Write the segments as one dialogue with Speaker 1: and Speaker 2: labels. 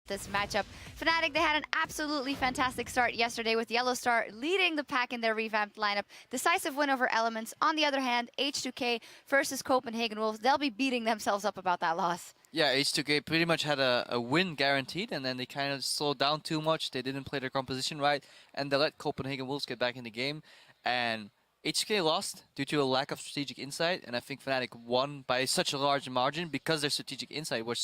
Speaker 1: this matchup. Fnatic, they had an absolutely fantastic start yesterday with Yellow Star leading the pack in their revamped lineup. Decisive win over Elements. On the other hand, H2K versus Copenhagen Wolves, they'll be beating themselves up about that loss.
Speaker 2: Yeah, H2K pretty much had a win guaranteed, and then they kind of slowed down too much. They didn't play their composition right, and they let Copenhagen Wolves get back in the game. And H2K lost due to a lack of strategic insight, and I think Fnatic won by such a large margin because their strategic insight was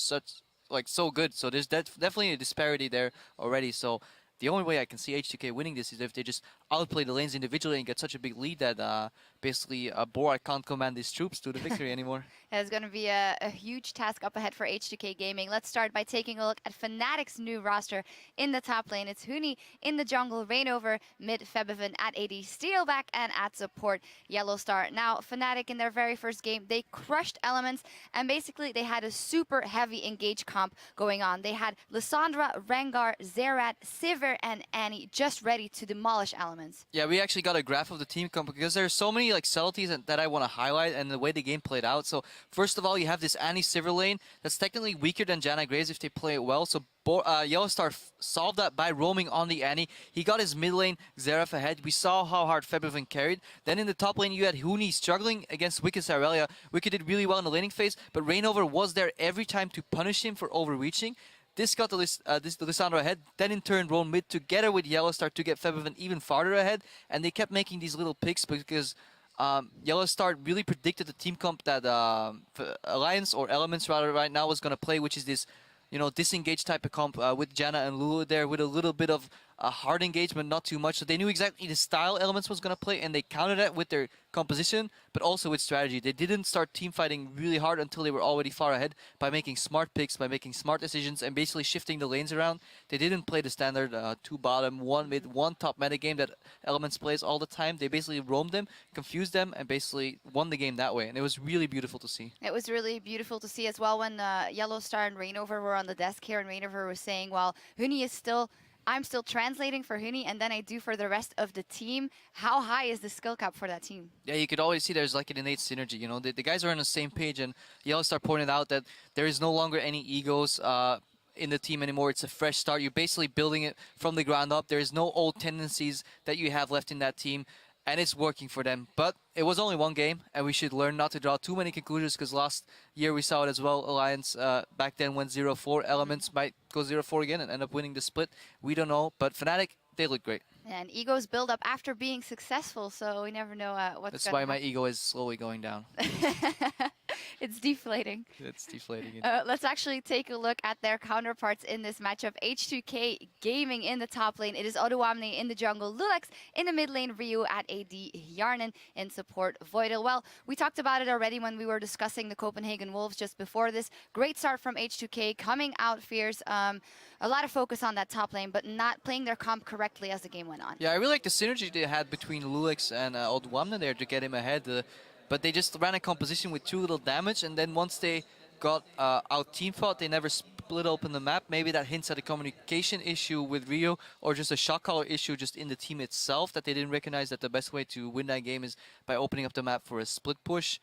Speaker 2: so good. So there's definitely a disparity there already. So the only way I can see H2K winning this is if they just outplay the lanes individually and get such a big lead that basically Borat can't command his troops to the victory anymore.
Speaker 1: It's going to be a huge task up ahead for H2K Gaming. Let's start by taking a look at Fnatic's new roster in the top lane. It's Huni in the jungle, Reignover, mid, Febiven at AD, Steelback, and at support, Yellow Star. Now, Fnatic in their very first game, they crushed Elements, and basically they had a super heavy engage comp going on. They had Lissandra, Rengar, Zerat, Sivir, and Annie just ready to demolish Elements.
Speaker 2: Yeah, we actually got a graph of the team comp because there's so many subtleties that I want to highlight and the way the game played out. So first of all, you have this Annie Sivir lane that's technically weaker than Janna Graves if they play it well. So Yellow Star solved that by roaming on the Annie. He got his mid lane Xerath ahead. We saw how hard Febiven carried. Then in the top lane, you had Huni struggling against Wicked Irelia. Wicked did really well in the laning phase, but Reignover was there every time to punish him for overreaching. This got the Lissandra ahead, then in turn roamed mid together with Yellow Star to get Febiven even farther ahead, and they kept making these little picks because Yellow Star really predicted the team comp that Alliance or Elements rather right now was going to play, which is this disengage type of comp with Janna and Lulu there with a little bit of hard engagement, not too much. So they knew exactly the style Elements was going to play, and they countered that with their composition, but also with strategy. They didn't start team fighting really hard until they were already far ahead by making smart picks, by making smart decisions, and basically shifting the lanes around. They didn't play the standard 2 bottom, 1 mid, 1 top meta game that Elements plays all the time. They basically roamed them, confused them, and basically won the game that way. And it was really beautiful to see.
Speaker 1: It was really beautiful to see as well when Yellow Star and Reignover were on the desk here, and Reignover was saying, well, Huni is still... I'm still translating for Huni, and then I do for the rest of the team. How high is the skill cap for that team?
Speaker 2: Yeah, you could always see there's like an innate synergy. The guys are on the same page, and Yellow Star pointed out that there is no longer any egos in the team anymore. It's a fresh start. You're basically building it from the ground up. There's no old tendencies that you have left in that team, and it's working for them. But it was only one game, and we should learn not to draw too many conclusions because last year we saw it as well. Alliance back then went 0-4. Elements might go 0-4 again and end up winning the split. We don't know, but Fnatic, they look great.
Speaker 1: And egos build up after being successful, so we never know what's
Speaker 2: That's why my ego is slowly going down.
Speaker 1: It's deflating.
Speaker 2: It's deflating.
Speaker 1: Let's actually take a look at their counterparts in this matchup. H2K Gaming in the top lane. It is Odoamne in the jungle. Lulix in the mid lane. Ryu at AD. Yarnan in support. Voidal. Well, we talked about it already when we were discussing the Copenhagen Wolves just before this. Great start from H2K. Coming out fierce. A lot of focus on that top lane, but not playing their comp correctly as the game went on.
Speaker 2: Yeah, I really like the synergy they had between Lulix and Odoamne there to get him ahead. But they just ran a composition with too little damage, and then once they got out team fought, they never split open the map. Maybe that hints at a communication issue with Rio, or just a shot caller issue just in the team itself, that they didn't recognize that the best way to win that game is by opening up the map for a split push.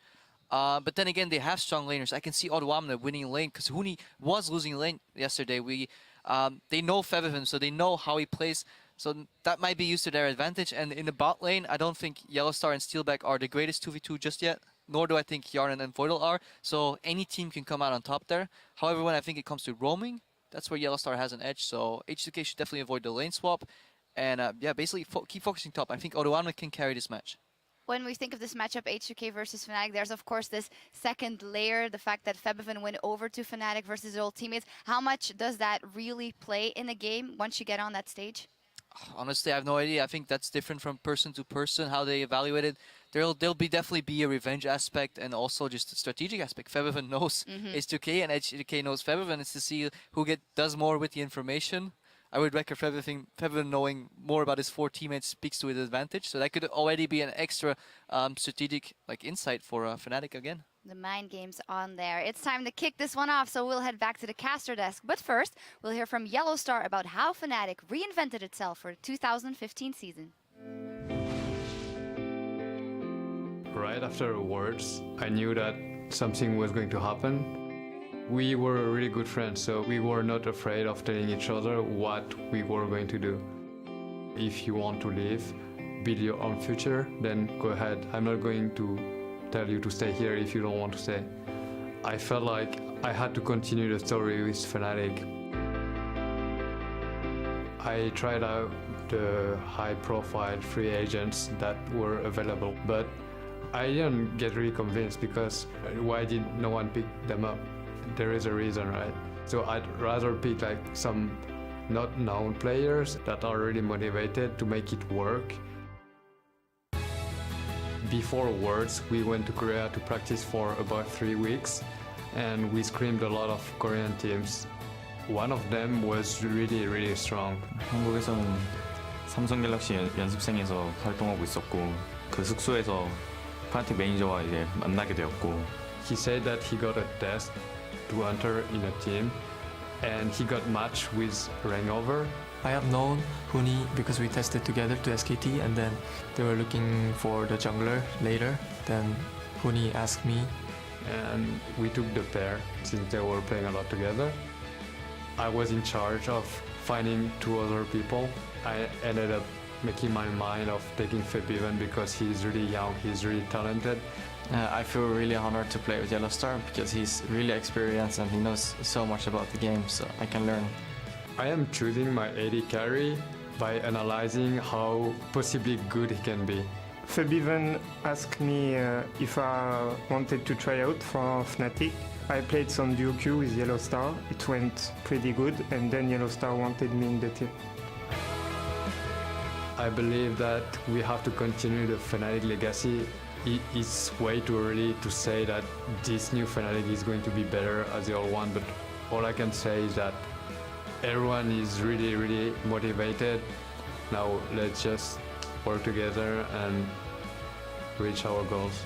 Speaker 2: But then again, they have strong laners. I can see Odoamne winning lane, because Huni was losing lane yesterday. They know Febiven, so they know how he plays. So that might be used to their advantage. And in the bot lane, I don't think Yellow Star and Steelback are the greatest 2v2 just yet. Nor do I think Yarnan and Voidal are. So any team can come out on top there. However, when I think it comes to roaming, that's where Yellow Star has an edge. So H2K should definitely avoid the lane swap. And yeah, basically keep focusing top. I think Odoamne can carry this match.
Speaker 1: When we think of this matchup, H2K versus Fnatic, there's of course this second layer, the fact that Febiven went over to Fnatic versus their old teammates. How much does that really play in the game once you get on that stage?
Speaker 2: Honestly, I have no idea. I think that's different from person to person, how they evaluate it. There'll definitely be a revenge aspect and also just a strategic aspect. Febiven knows H2K and H2K knows Febiven. It's to see who does more with the information. I would recommend Febiven knowing more about his 4 teammates speaks to his advantage. So that could already be an extra strategic insight for Fnatic again.
Speaker 1: The mind game's on there. It's time to kick this one off, so we'll head back to the caster desk. But first, we'll hear from Yellow Star about how Fnatic reinvented itself for the 2015 season.
Speaker 3: Right after awards, I knew that something was going to happen. We were really good friends, so we were not afraid of telling each other what we were going to do. If you want to live, build your own future, then go ahead. I'm not going to tell you to stay here if you don't want to stay. I felt like I had to continue the story with Fnatic. I tried out the high-profile free agents that were available, but I didn't get really convinced because why did no one pick them up? There is a reason, right? So I'd rather pick like some not known players that are really motivated to make it work. Before Worlds, we went to Korea to practice for about 3 weeks, and we screamed a lot of Korean teams. One of them was really, really strong.
Speaker 4: 한국에서는 삼성갤럭시 연습생에서 활동하고 있었고 그 숙소에서 파나틱 매니저와 이제 만나게 되었고
Speaker 3: He said that he got a test to enter in a team, and he got matched with Rangover.
Speaker 5: I have known Huni because we tested together to SKT, and then they were looking for the jungler later. Then Huni asked me.
Speaker 3: And we took the pair since they were playing a lot together. I was in charge of finding 2 other people. I ended up making my mind of taking Febiven because he's really young, he's really talented.
Speaker 5: I feel really honored to play with Yellowstar because he's really experienced and he knows so much about the game, so I can learn.
Speaker 3: I am choosing my AD carry by analyzing how possibly good he can be.
Speaker 6: Febiven asked me if I wanted to try out for Fnatic. I played some duo queue with Yellowstar. It went pretty good, and then Yellowstar wanted me in the team.
Speaker 3: I believe that we have to continue the Fnatic legacy. It's way too early to say that this new Fnatic is going to be better as the old one, but all I can say is that everyone is really, really motivated. Now let's just work together and reach our goals.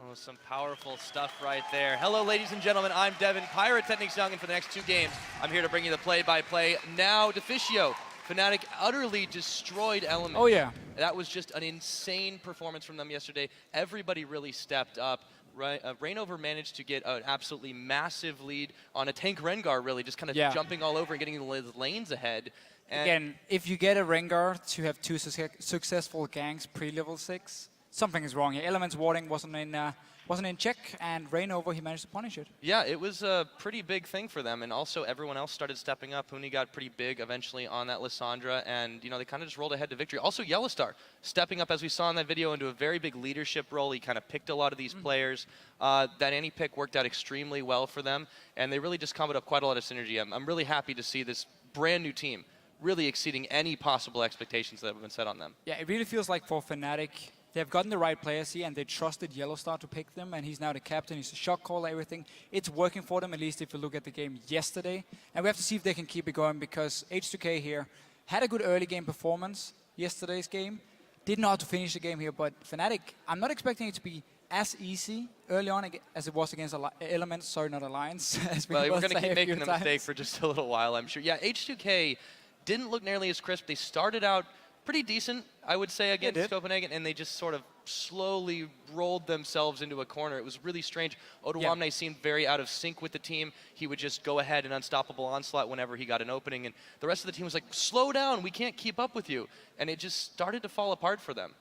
Speaker 7: Oh, some powerful stuff right there. Hello, ladies and gentlemen. I'm Devin, Pyrotechnics Young, and for the next 2 games, I'm here to bring you the play-by-play. Now, Deficio. Fnatic utterly destroyed Element.
Speaker 8: Oh, yeah.
Speaker 7: That was just an insane performance from them yesterday. Everybody really stepped up. Rainover managed to get an absolutely massive lead on a tank Rengar, really, just kind of jumping all over and getting the lanes ahead. And
Speaker 8: again, if you get a Rengar to have 2 successful ganks pre-level 6, something is wrong here. Element's warding wasn't in check, and Rainover, he managed to punish it.
Speaker 7: Yeah, it was a pretty big thing for them, and also everyone else started stepping up. Huni got pretty big eventually on that Lissandra, and you know they kind of just rolled ahead to victory. Also, Yellowstar stepping up, as we saw in that video, into a very big leadership role. He kind of picked a lot of these players. That Annie pick worked out extremely well for them, and they really just comboed up quite a lot of synergy. I'm really happy to see this brand new team really exceeding any possible expectations that have been set on them.
Speaker 8: Yeah, it really feels like for Fnatic, they've gotten the right players here, and they trusted Yellowstar to pick them, and he's now the captain, he's a shot caller, everything. It's working for them, at least if you look at the game yesterday. And we have to see if they can keep it going, because H2K here had a good early game performance yesterday's game. Didn't know how to finish the game here, but Fnatic, I'm not expecting it to be as easy early on as it was against Elements, sorry, not Alliance.
Speaker 7: Well, we're going to keep making the mistake for just a little while, I'm sure. Yeah, H2K didn't look nearly as crisp. They started out pretty decent, I would say, against Copenhagen, and they just sort of slowly rolled themselves into a corner. It was really strange. Oduwamne seemed very out of sync with the team. He would just go ahead and unstoppable onslaught whenever he got an opening, and the rest of the team was like, slow down, we can't keep up with you. And it just started to fall apart for them.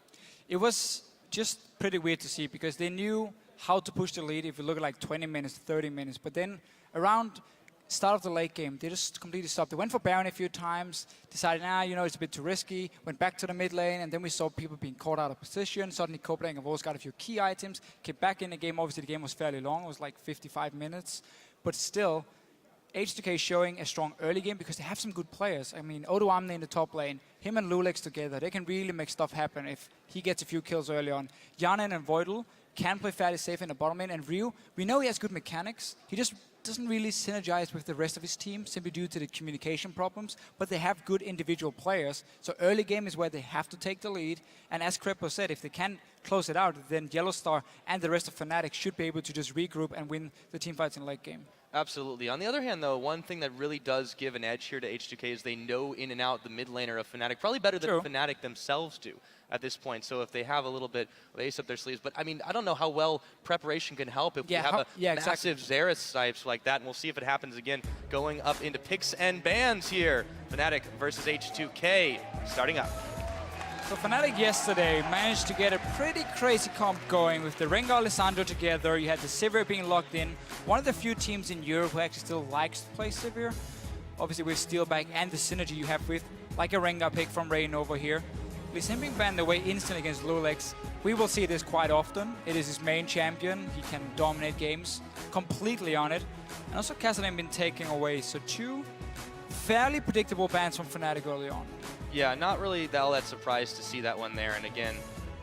Speaker 8: It was just pretty weird to see, because they knew how to push the lead if you look at like 20 minutes, 30 minutes. But then around start of the late game, they just completely stopped. They went for Baron a few times, decided, you know, it's a bit too risky, went back to the mid lane, and then we saw people being caught out of position. Suddenly Copenhagen have also got a few key items, came back in the game. Obviously the game was fairly long, it was like 55 minutes, but still, H2K showing a strong early game because they have some good players. I mean, Oduwamne in the top lane, him and Lulex together, they can really make stuff happen if he gets a few kills early on. Yanen and Voidal can play fairly safe in the bottom lane, and Ryu, we know he has good mechanics. He just doesn't really synergize with the rest of his team simply due to the communication problems, but they have good individual players. So early game is where they have to take the lead, and as Crepo said, if they can close it out, then Yellowstar and the rest of Fnatic should be able to just regroup and win the team fights in late game.
Speaker 7: Absolutely. On the other hand, though, one thing that really does give an edge here to H2K is they know in and out the mid laner of Fnatic, probably better than Fnatic themselves do at this point. So if they have a little bit of ace up their sleeves, but I mean, I don't know how well preparation can help if we have a massive Xerath snipes like that, and we'll see if it happens again going up into picks and bans here. Fnatic versus H2K starting up.
Speaker 8: So Fnatic yesterday managed to get a pretty crazy comp going with the Rengar Lissandra together. You had the Sivir being locked in. One of the few teams in Europe who actually still likes to play Sivir. Obviously with Steelback and the synergy you have with like a Rengar pick from Rain over here. With him being banned away instantly against Lulex, we will see this quite often. It is his main champion. He can dominate games completely on it. And also Kassadin been taken away. So 2 fairly predictable bans from Fnatic early on.
Speaker 7: Yeah, not really all that surprised to see that one there. And again,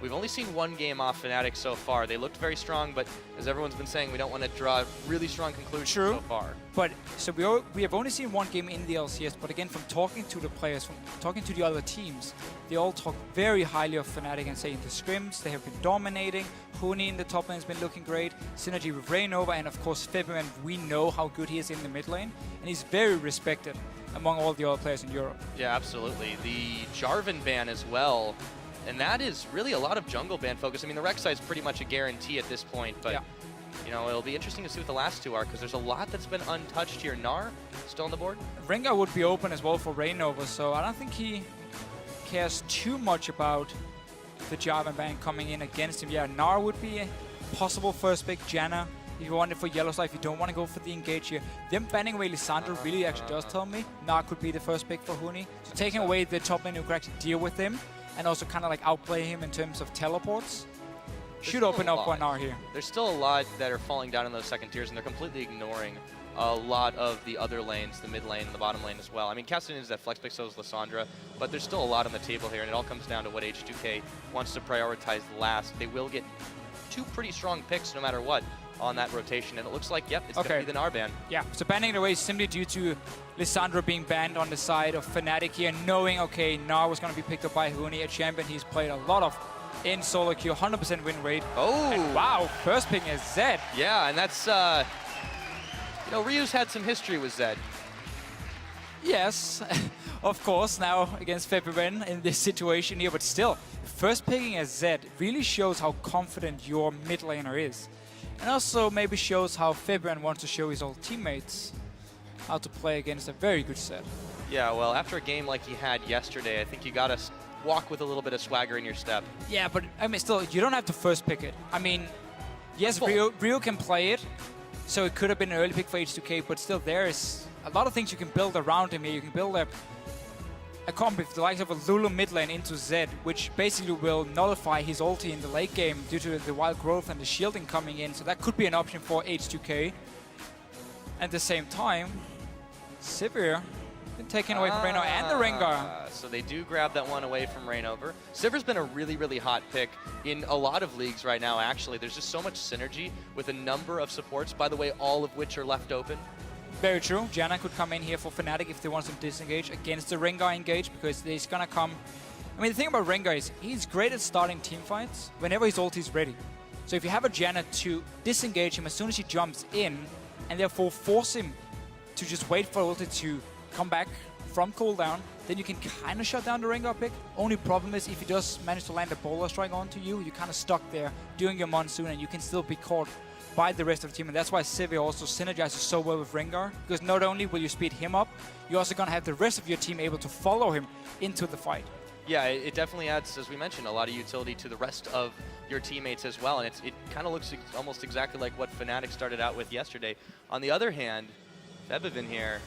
Speaker 7: we've only seen one game off Fnatic so far. They looked very strong, but as everyone's been saying, we don't want to draw really strong conclusions so far.
Speaker 8: But so we have only seen one game in the LCS, but again, from talking to the players, from talking to the other teams, they all talk very highly of Fnatic and say in the scrims, they have been dominating. Huni in the top lane has been looking great. Synergy with Rainova, and of course Febvin, we know how good he is in the mid lane, and he's very respected among all the other players in Europe.
Speaker 7: Yeah, absolutely. The Jarvan ban as well, and that is really a lot of jungle ban focus. I mean, the Rek'Sai is pretty much a guarantee at this point, but you know, it'll be interesting to see what the last 2 are, because there's a lot that's been untouched here. Gnar still on the board?
Speaker 8: Rengar would be open as well for Rainova, so I don't think he cares too much about the Jarvan ban coming in against him. Yeah, Gnar would be a possible first pick. Janna, if you want it for Yellow Star, if you don't want to go for the engage here. Them banning away Lissandra really actually does tell me Gnar could be the first pick for Huni. So taking away the top lane who could actually deal with him and also kind of like outplay him in terms of teleports should open up for Gnar here.
Speaker 7: There's still a lot that are falling down in those second tiers, and they're completely ignoring a lot of the other lanes, the mid lane and the bottom lane as well. I mean, Kassadin is that flex pick, so is Lissandra, but there's still a lot on the table here, and it all comes down to what H2K wants to prioritize last. They will get 2 pretty strong picks no matter what on that rotation, and it looks like, yep, it's going to be the Gnar ban.
Speaker 8: Yeah, so banning it away is simply due to Lissandra being banned on the side of Fnatic here, knowing, okay, Gnar was going to be picked up by Huni, a champion he's played a lot of in solo queue, 100% win rate.
Speaker 7: Oh!
Speaker 8: And wow, first pick is Zed.
Speaker 7: Yeah, and that's, you know, Ryu's had some history with Zed.
Speaker 8: Yes, of course, now against Febvin in this situation here, but still, first picking as Zed really shows how confident your mid laner is. And also maybe shows how Febvin wants to show his old teammates how to play against a very good set.
Speaker 7: Yeah, well, after a game like he had yesterday, I think you gotta walk with a little bit of swagger in your step.
Speaker 8: Yeah, but I mean, still, you don't have to first pick it. I mean, yes, Ryu can play it, so it could have been an early pick for H2K, but still, there is a lot of things you can build around him here. You can build a comp with the likes of a Lulu mid lane into Zed, which basically will nullify his ulti in the late game due to the wild growth and the shielding coming in, so that could be an option for H2K. At the same time, Sivir been taken away from Rainova and the Rengar.
Speaker 7: So they do grab that one away from Rainover. Sivir's been a really, really hot pick in a lot of leagues right now, actually. There's just so much synergy with a number of supports, by the way, all of which are left open.
Speaker 8: Very true. Janna could come in here for Fnatic if they want to disengage against the Rengar engage, because he's gonna come... I mean, the thing about Rengar is he's great at starting team fights whenever his ulti is ready. So if you have a Janna to disengage him as soon as he jumps in, and therefore force him to just wait for ulti to come back from cooldown, then you can kind of shut down the Rengar pick. Only problem is if he does manage to land a Boulder Strike onto you, you're kind of stuck there doing your Monsoon, and you can still be caught by the rest of the team. And that's why Sivir also synergizes so well with Rengar, because not only will you speed him up, you're also going to have the rest of your team able to follow him into the fight.
Speaker 7: Yeah, it definitely adds, as we mentioned, a lot of utility to the rest of your teammates as well, and it kind of looks almost exactly like what Fnatic started out with yesterday. On the other hand, Febvin here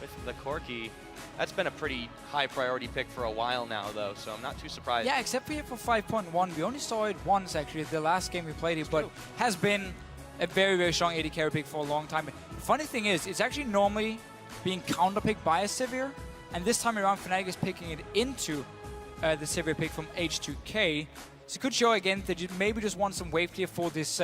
Speaker 7: with the Corki, that's been a pretty high priority pick for a while now, though, so I'm not too surprised.
Speaker 8: Yeah, except for here for 5.1. We only saw it once, actually, the last game we played it, but has been a very, very strong AD carry pick for a long time. The funny thing is, it's actually normally being counterpicked by a Sivir, and this time around, Fnatic is picking it into the Sivir pick from H2K. So it could show again that you maybe just want some wave clear for this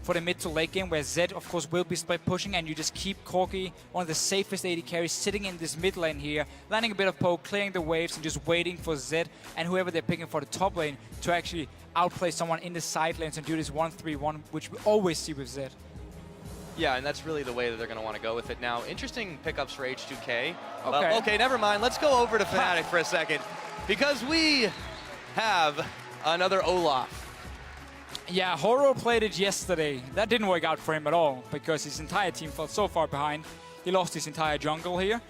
Speaker 8: for the mid to late game, where Zed, of course, will be split pushing, and you just keep Corki, one of the safest AD carries, sitting in this mid lane here, landing a bit of poke, clearing the waves, and just waiting for Zed and whoever they're picking for the top lane to actually outplay someone in the side lanes and do this 1-3-1, which we always see with Zed.
Speaker 7: Yeah, and that's really the way that they're going to want to go with it. Now, interesting pickups for H2K.
Speaker 8: Okay.
Speaker 7: Okay, never mind. Let's go over to Fnatic for a second, because we have another Olaf.
Speaker 8: Yeah, Horo played it yesterday. That didn't work out for him at all because his entire team fell so far behind. He lost his entire jungle here.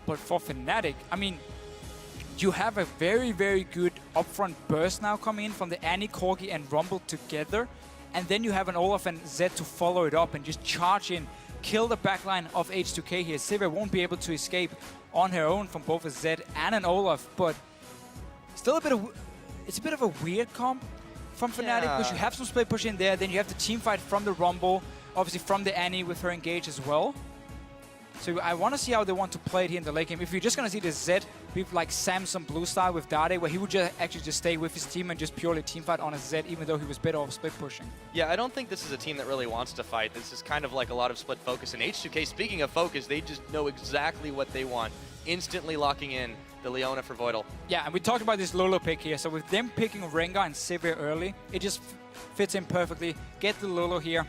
Speaker 8: But for Fnatic, I mean, you have a very, very good upfront burst now coming in from the Annie, Corgi, and Rumble together. And then you have an Olaf and Zed to follow it up and just charge in, kill the backline of H2K here. Sivir won't be able to escape on her own from both a Zed and an Olaf, but still it's a bit of a weird comp from Fnatic, because you have some split push in there, then you have the team fight from the Rumble, obviously from the Annie with her engage as well. So I want to see how they want to play it here in the late game. If you're just going to see the Zed with like Samsung Blue style with Dade, where he would actually just stay with his team and just purely team fight on a Zed, even though he was better off split pushing.
Speaker 7: Yeah, I don't think this is a team that really wants to fight. This is kind of like a lot of split focus. And H2K, speaking of focus, they just know exactly what they want, instantly locking in the Leona for Voidal.
Speaker 8: Yeah, and we talked about this Lolo pick here. So with them picking Rengar and Sivir early, it just fits in perfectly. Get the Lolo here.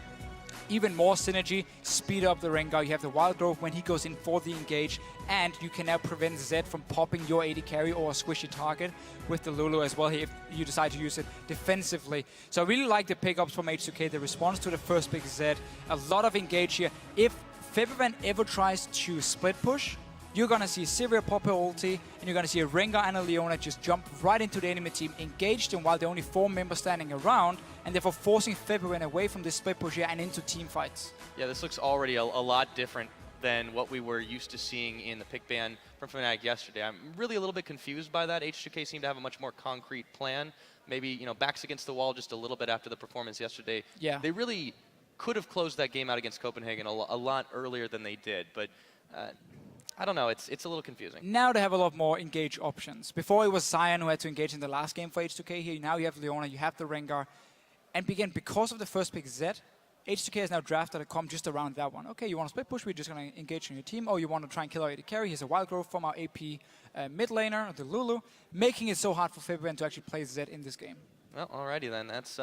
Speaker 8: Even more synergy, speed up the Rengar. You have the Wild Growth when he goes in for the engage, and you can now prevent Zed from popping your AD carry or a squishy target with the Lulu as well here if you decide to use it defensively. So I really like the pickups from H2K, the response to the first pick Zed. A lot of engage here. If Febivan ever tries to split push, you're going to see Sivir pop her ulti, and you're going to see a Rengar and a Leona just jump right into the enemy team, engage them while there are only 4 members standing around, and therefore forcing Febivan away from this split push here and into team fights.
Speaker 7: Yeah, this looks already a lot different than what we were used to seeing in the pick ban from Fnatic yesterday. I'm really a little bit confused by that. H2K seemed to have a much more concrete plan. Maybe, you know, backs against the wall just a little bit after the performance yesterday.
Speaker 8: Yeah.
Speaker 7: They really could have closed that game out against Copenhagen a lot earlier than they did, but I don't know, it's a little confusing.
Speaker 8: Now they have a lot more engage options. Before it was Zion who had to engage in the last game for H2K here. Now you have Leona, you have the Rengar. And again, because of the first pick Zed, H2K has now drafted a comp just around that one. Okay, you want to split push, we're just going to engage on your team. Or you want to try and kill our AD carry. Here's a Wild Growth from our AP mid laner, the Lulu, making it so hard for Fabian to actually play Zed in this game.
Speaker 7: Well, alrighty then. That's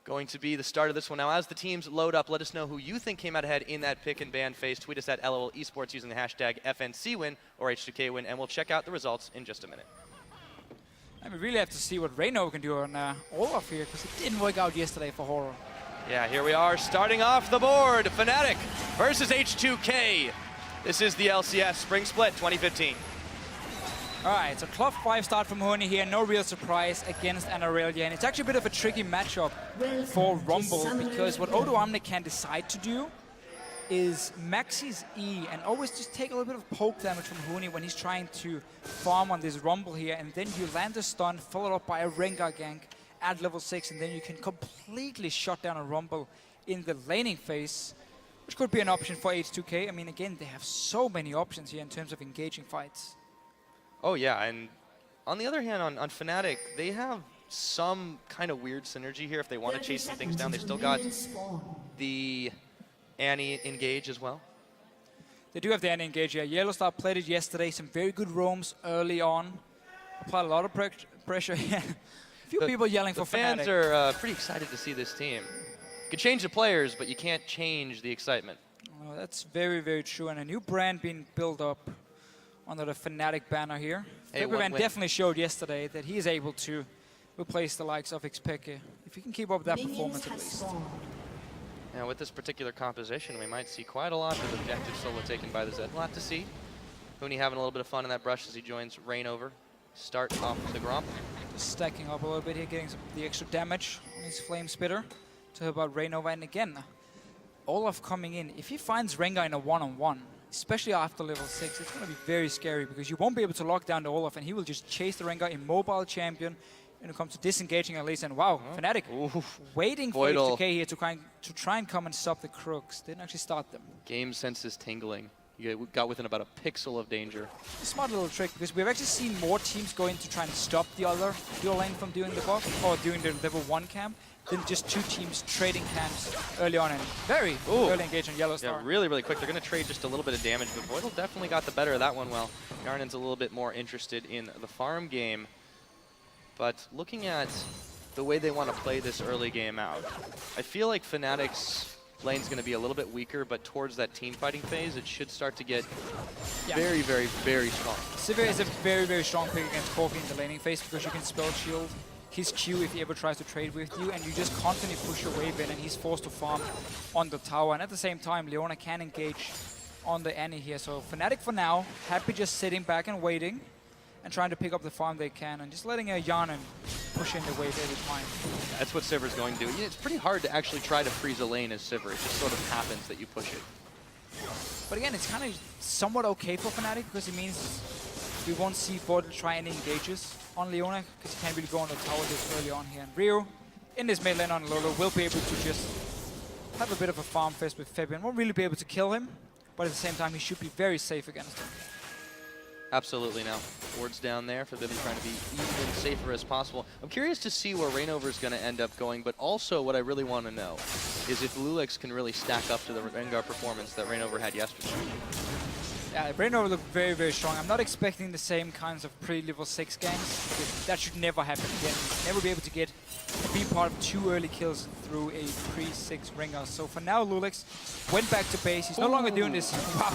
Speaker 7: going to be the start of this one. Now, as the teams load up, let us know who you think came out ahead in that pick and ban phase. Tweet us at LOL Esports using the hashtag FNC win or H2K win, and we'll check out the results in just a minute.
Speaker 8: And we really have to see what Reyno can do on Olaf here, because it didn't work out yesterday for Horo.
Speaker 7: Yeah, here we are starting off the board. Fnatic versus H2K. This is the LCS Spring Split 2015.
Speaker 8: All right, so Club 5 start from Honi here. No real surprise against Anarelia. And it's actually a bit of a tricky matchup for Rumble, because what Odo Omni can decide to do is max his E and always just take a little bit of poke damage from Huni when he's trying to farm on this Rumble here. And then you land a stun, followed up by a Rengar gank at level 6, and then you can completely shut down a Rumble in the laning phase, which could be an option for H2K. I mean, again, they have so many options here in terms of engaging fights.
Speaker 7: Oh, yeah, and on the other hand, on Fnatic, they have some kind of weird synergy here. If they want to chase some things down, they still got the Annie engage as well.
Speaker 8: They do have the Annie engage here. Yellowstar played it yesterday. Some very good roams early on. Applied a lot of pressure here. A few people yelling for Fnatic.
Speaker 7: The fans are pretty excited to see this team. You can change the players, but you can't change the excitement.
Speaker 8: Oh, that's very, very true. And a new brand being built up under the Fnatic banner here.
Speaker 7: Hey,
Speaker 8: Fabian definitely showed yesterday that he is able to replace the likes of Xpeke. If he can keep up that performance at least.
Speaker 7: Now with this particular composition, we might see quite a lot of objective solo taken by the Zed. A lot to see. Huni having a little bit of fun in that brush as he joins Rainover. Start off the Gromp.
Speaker 8: Just stacking up a little bit here, getting the extra damage on his Flame Spitter to help out Rainover. And again, Olaf coming in. If he finds Rengar in a one-on-one, especially after level 6, it's going to be very scary because you won't be able to lock down the Olaf and he will just chase the Rengar, immobile champion, when it comes to disengaging at least. And wow, Fnatic waiting for H2K here to try and come and stop the Crooks. Didn't actually start them.
Speaker 7: Game sense is tingling. You got within about a pixel of danger.
Speaker 8: A smart little trick, because we've actually seen more teams go in to try and stop the other dual lane from doing the buff or doing the level 1 camp than just 2 teams trading camps early on and very early engage on Yellowstar.
Speaker 7: Yeah, really, really quick. They're going to trade just a little bit of damage, but Voidal definitely got the better of that one. Well, Yarnan's a little bit more interested in the farm game. But looking at the way they want to play this early game out, I feel like Fnatic's lane's going to be a little bit weaker, but towards that team fighting phase, it should start to get
Speaker 8: Yeah.
Speaker 7: very, very, very strong.
Speaker 8: Sivir is a very, very strong pick against Corki in the laning phase because you can spell shield his Q if he ever tries to trade with you, and you just constantly push your wave in, and he's forced to farm on the tower. And at the same time, Leona can engage on the Annie here. So Fnatic for now, happy just sitting back and waiting and trying to pick up the farm they can, and just letting Yanan push in the wave every time.
Speaker 7: That's what Sivir's going to do. It's pretty hard to actually try to freeze a lane as Sivir. It just sort of happens that you push it.
Speaker 8: But again, it's kind of somewhat okay for Fnatic because it means we won't see VOD try any engages on Leona because he can't really go on the tower this early on here. And Rio, in this mid lane on Lolo, will be able to just have a bit of a farm fest with Fabian. Won't really be able to kill him, but at the same time, he should be very safe against him.
Speaker 7: Absolutely now. Wards down there for Vivian trying to be even safer as possible. I'm curious to see where Reignover is going to end up going, but also what I really want to know is if Lulix can really stack up to the Rengar performance that Reignover had yesterday.
Speaker 8: Yeah, Reignover looked very, very strong. I'm not expecting the same kinds of pre-level 6 ganks. That should never happen again. Never be able to get a be part of 2 early kills through a pre-6 Rengar. So for now, Lulix went back to base. He's no longer doing this. Wow.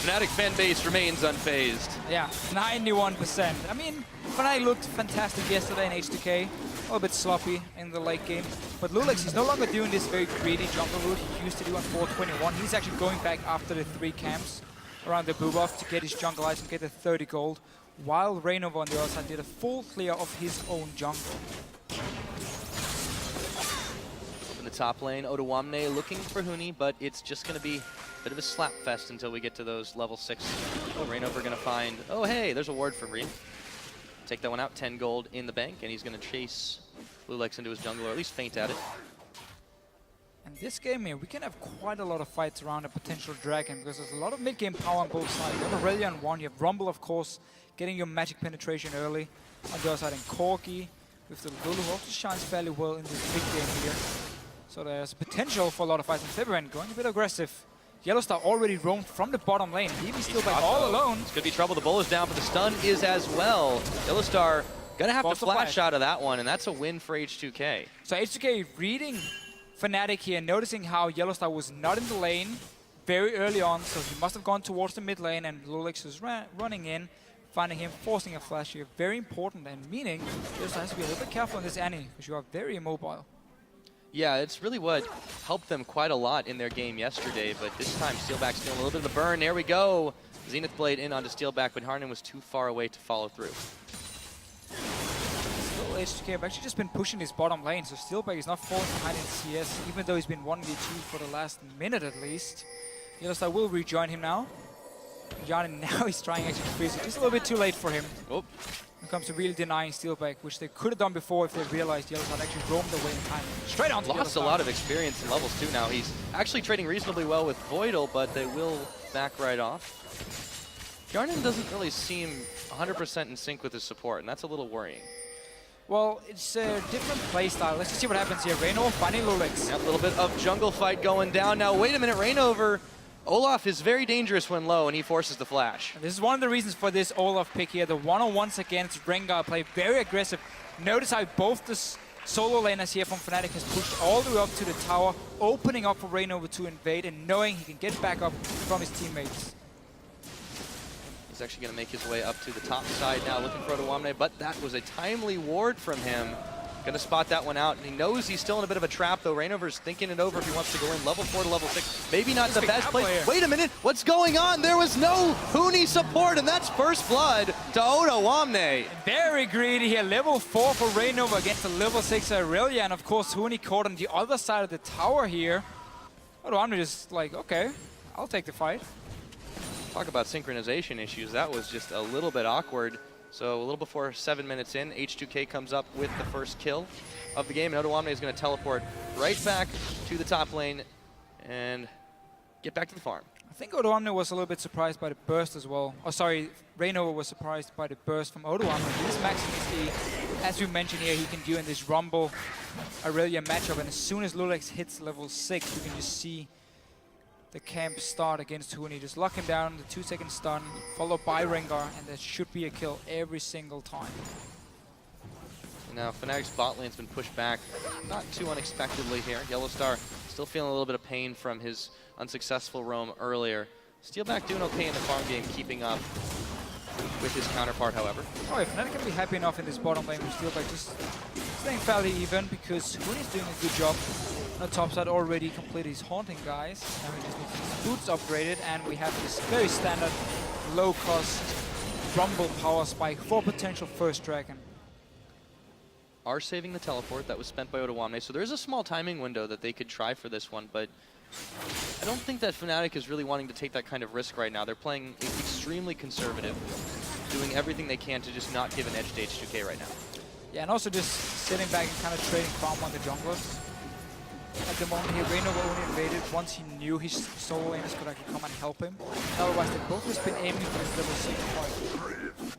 Speaker 7: Fnatic fan base remains unfazed.
Speaker 8: Yeah, 91%. I mean, Fnatic looked fantastic yesterday in H2K. A little bit sloppy in the late game. But Lulix, he's no longer doing this very greedy jungle route he used to do on 421. He's actually going back after the 3 camps around the buff to get his jungle item, get the 30 gold, while Reignover on the other side did a full clear of his own jungle.
Speaker 7: In the top lane, Odoamne looking for Huni, but it's just going to be a bit of a slap fest until we get to those level 6. Reignover going to find, oh hey, there's a ward for Reem. Take that one out, 10 gold in the bank, and he's going to chase Lulix into his jungle, or at least feint at it.
Speaker 8: And this game here, we can have quite a lot of fights around a potential dragon because there's a lot of mid-game power on both sides. You have Aurelia on one, you have Rumble, of course, getting your magic penetration early. On the other side, and Corki with the Lulu, who also shines fairly well in this big game here. So there's potential for a lot of fights. And Fabian going a bit aggressive. Yellowstar already roamed from the bottom lane. He's still back all alone.
Speaker 7: It's going to be trouble. The bull is down, but the stun is as well. Yellowstar going to have to flash out of that one, and that's a win for H2K.
Speaker 8: So H2K reading Fnatic here, noticing how Yellowstar was not in the lane very early on, so he must have gone towards the mid lane, and Lulix is running in, finding him, forcing a flash here. Very important, and meaning Yellowstar has to be a little bit careful on this Annie, because you are very immobile.
Speaker 7: Yeah, it's really what helped them quite a lot in their game yesterday, but this time Steelback's feeling a little bit of the burn. There we go. Zenith Blade in onto Steelback, but Harnan was too far away to follow through.
Speaker 8: H2K have actually just been pushing his bottom lane, so Steelback is not falling behind in CS, even though he's been 1v2 for the last minute at least. Yellowstar will rejoin him now. Yanin now is trying actually to freeze it. Just a little bit too late for him.
Speaker 7: Oh.
Speaker 8: When it comes to really denying Steelback, which they could have done before if they realized Yellowstar actually roamed away in time. Straight on to
Speaker 7: Lost
Speaker 8: Yellowstar.
Speaker 7: a lot of experience in levels 2 now. He's actually trading reasonably well with Voidal, but they will back right off. Yarnan doesn't really seem 100% in sync with his support, and that's a little worrying.
Speaker 8: Well, it's a different playstyle. Let's just see what happens here. Reignover finding Lulix.
Speaker 7: A little bit of jungle fight going down. Now, wait a minute, Reignover. Olaf is very dangerous when low, and he forces the flash.
Speaker 8: And this is one of the reasons for this Olaf pick here. The one-on-ones against Rengar play very aggressive. Notice how both the solo laners here from Fnatic has pushed all the way up to the tower, opening up for Reignover to invade and knowing he can get back up from his teammates.
Speaker 7: He's actually going to make his way up to the top side now, looking for Odoamne, but that was a timely ward from him. Going to spot that one out, and he knows he's still in a bit of a trap, though. Reignover's thinking it over if he wants to go in level 4 to level 6. Maybe not the best place. Wait a minute, what's going on? There was no Huni support, and that's first blood to Odoamne.
Speaker 8: Very greedy here, level 4 for Reignover against the level 6 Aurelia, and of course Huni caught on the other side of the tower here. Odoamne just like, okay, I'll take the fight.
Speaker 7: Talk about synchronization issues. That was just a little bit awkward. So a little before 7 minutes in, H2K comes up with the first kill of the game, and Odoamne is going to teleport right back to the top lane and get back to the farm.
Speaker 8: I think Odoamne was a little bit surprised by the burst as well. Oh, sorry, Reignover was surprised by the burst from Odoamne. He's maxing XP, as we mentioned here, he can do in this Rumble Aurelia matchup, and as soon as Lulix hits level 6, you can just see the camp start against Huni. Just lock him down, the 2-second stun, followed by Rengar, and that should be a kill every single time.
Speaker 7: Now, Fnatic's bot lane's been pushed back, not too unexpectedly here. Yellowstar Still feeling a little bit of pain from his unsuccessful roam earlier. Steelback doing okay in the farm game, keeping up with his counterpart, however.
Speaker 8: Oh, if Fnatic can be happy enough in this bottom lane with Steelback just staying fairly even, because Hooney's doing a good job on the top side, already completed his haunting guys. Now he just needs his boots upgraded, and we have this very standard low-cost Rumble power spike for potential first dragon.
Speaker 7: Are saving the teleport that was spent by Odoamne, so there is a small timing window that they could try for this one, but I don't think that Fnatic is really wanting to take that kind of risk right now. They're playing extremely conservative, doing everything they can to just not give an edge to H2K right now.
Speaker 8: Yeah, and also just sitting back and kind of trading farm on the junglers. At the moment here, Reynova only invaded once he knew his solo laners could actually come and help him. Otherwise, they both just been aiming for this level 6 point.